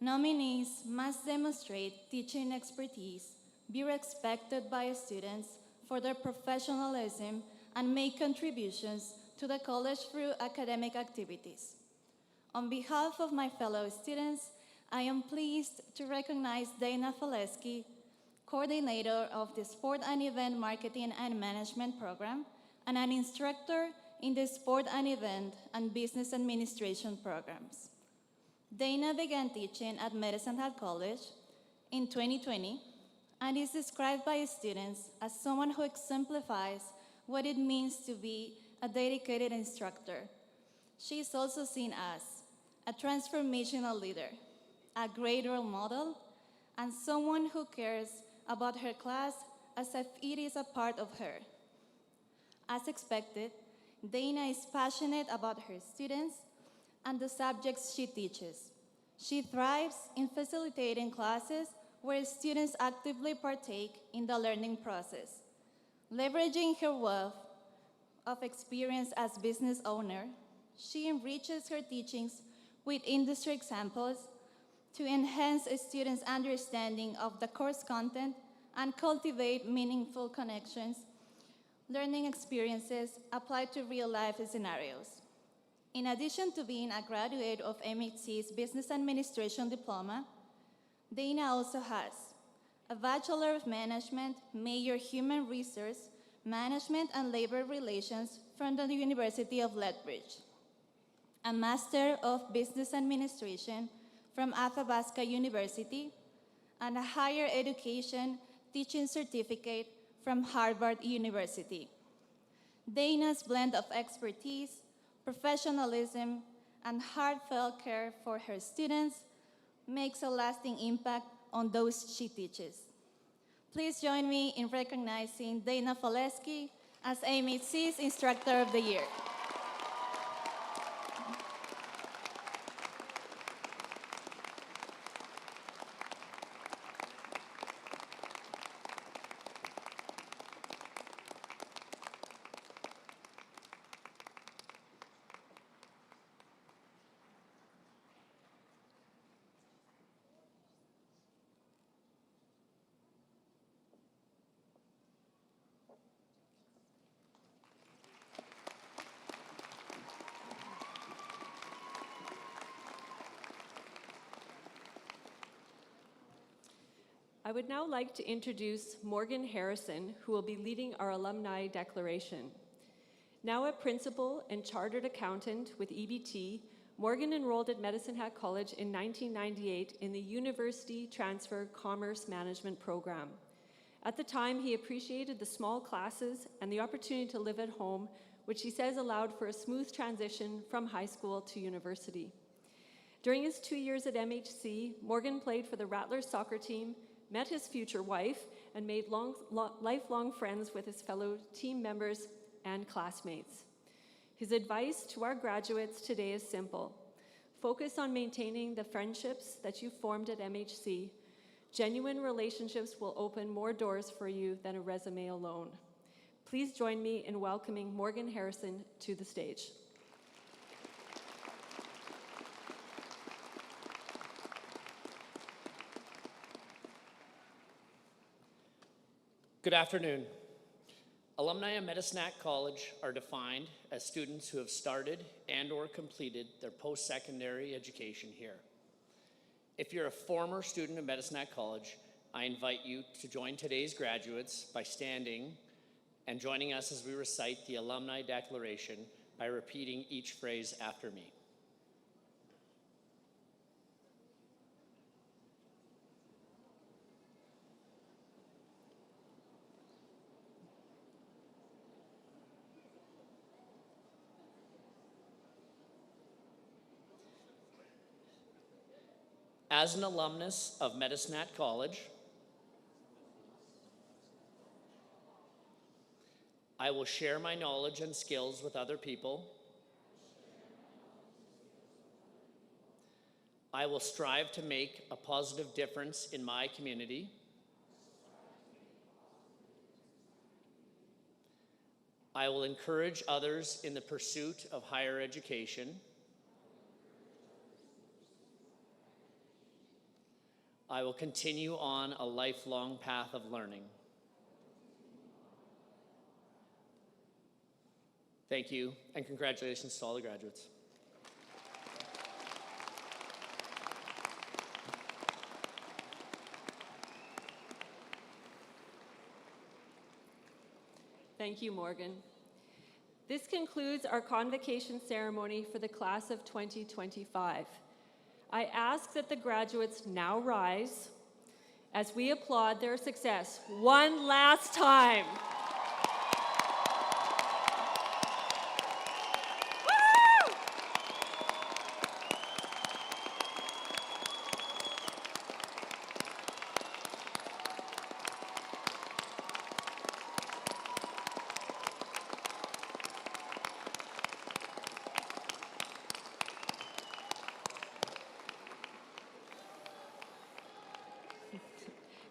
Nominees must demonstrate teaching expertise, be respected by students for their professionalism, and make contributions to the college through academic activities. On behalf of my fellow students, I am pleased to recognize Dana Faleski, coordinator of the Sport and Event Marketing and Management program, and an instructor in the Sport and Event and Business Administration programs. Dana began teaching at Medicine Hat College in 2020 and is described by students as someone who exemplifies what it means to be a dedicated instructor. She is also seen as a transformational leader, a great role model, and someone who cares about her class as if it is a part of her. As expected, Dana is passionate about her students and the subjects she teaches. She thrives in facilitating classes where students actively partake in the learning process. Leveraging her wealth of experience as business owner, she enriches her teachings with industry examples to enhance students' understanding of the course content and cultivate meaningful connections, learning experiences applied to real-life scenarios. In addition to being a graduate of MHC's Business Administration diploma, Dana also has a Bachelor of Management, major Human Resource Management and Labor Relations from the University of Lethbridge, a Master of Business Administration from Athabasca University, and a Higher Education Teaching Certificate from Harvard University. Dana's blend of expertise, professionalism, and heartfelt care for her students makes a lasting impact on those she teaches. Please join me in recognizing Dana Faleski as MHC's Instructor of the Year. I would now like to introduce Morgan Harrison, who will be leading our alumni declaration. Now a principal and chartered accountant with EBT, Morgan enrolled at Medicine Hat College in 1998 in the University Transfer Commerce Management program. At the time, he appreciated the small classes and the opportunity to live at home, which he says allowed for a smooth transition from high school to university. During his 2 years at MHC, Morgan played for the Rattlers soccer team, met his future wife, and made lifelong friends with his fellow team members and classmates. His advice to our graduates today is simple. Focus on maintaining the friendships that you formed at MHC. Genuine relationships will open more doors for you than a resume alone. Please join me in welcoming Morgan Harrison to the stage. Good afternoon. Alumni of Medicine Hat College are defined as students who have started and/or completed their post-secondary education here. If you're a former student of Medicine Hat College, I invite you to join today's graduates by standing and joining us as we recite the Alumni Declaration by repeating each phrase after me. As an alumnus of Medicine Hat College, I will share my knowledge and skills with other people. I will strive to make a positive difference in my community. I will encourage others in the pursuit of higher education. I will continue on a lifelong path of learning. Thank you, and congratulations to all the graduates. Thank you, Morgan. This concludes our convocation ceremony for the class of 2025. I ask that the graduates now rise as we applaud their success one last time. Woo!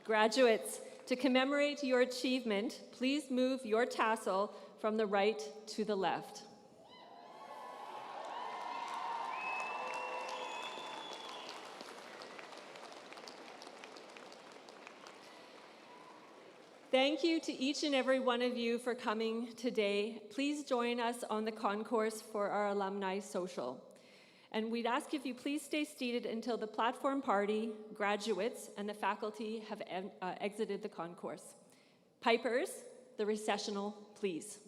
Graduates, to commemorate your achievement, please move your tassel from the right to the left. Thank you to each and every one of you for coming today. Please join us on the concourse for our alumni social. And we'd ask if you please stay seated until the platform party, graduates, and the faculty have exited the concourse. Pipers, the recessional, please.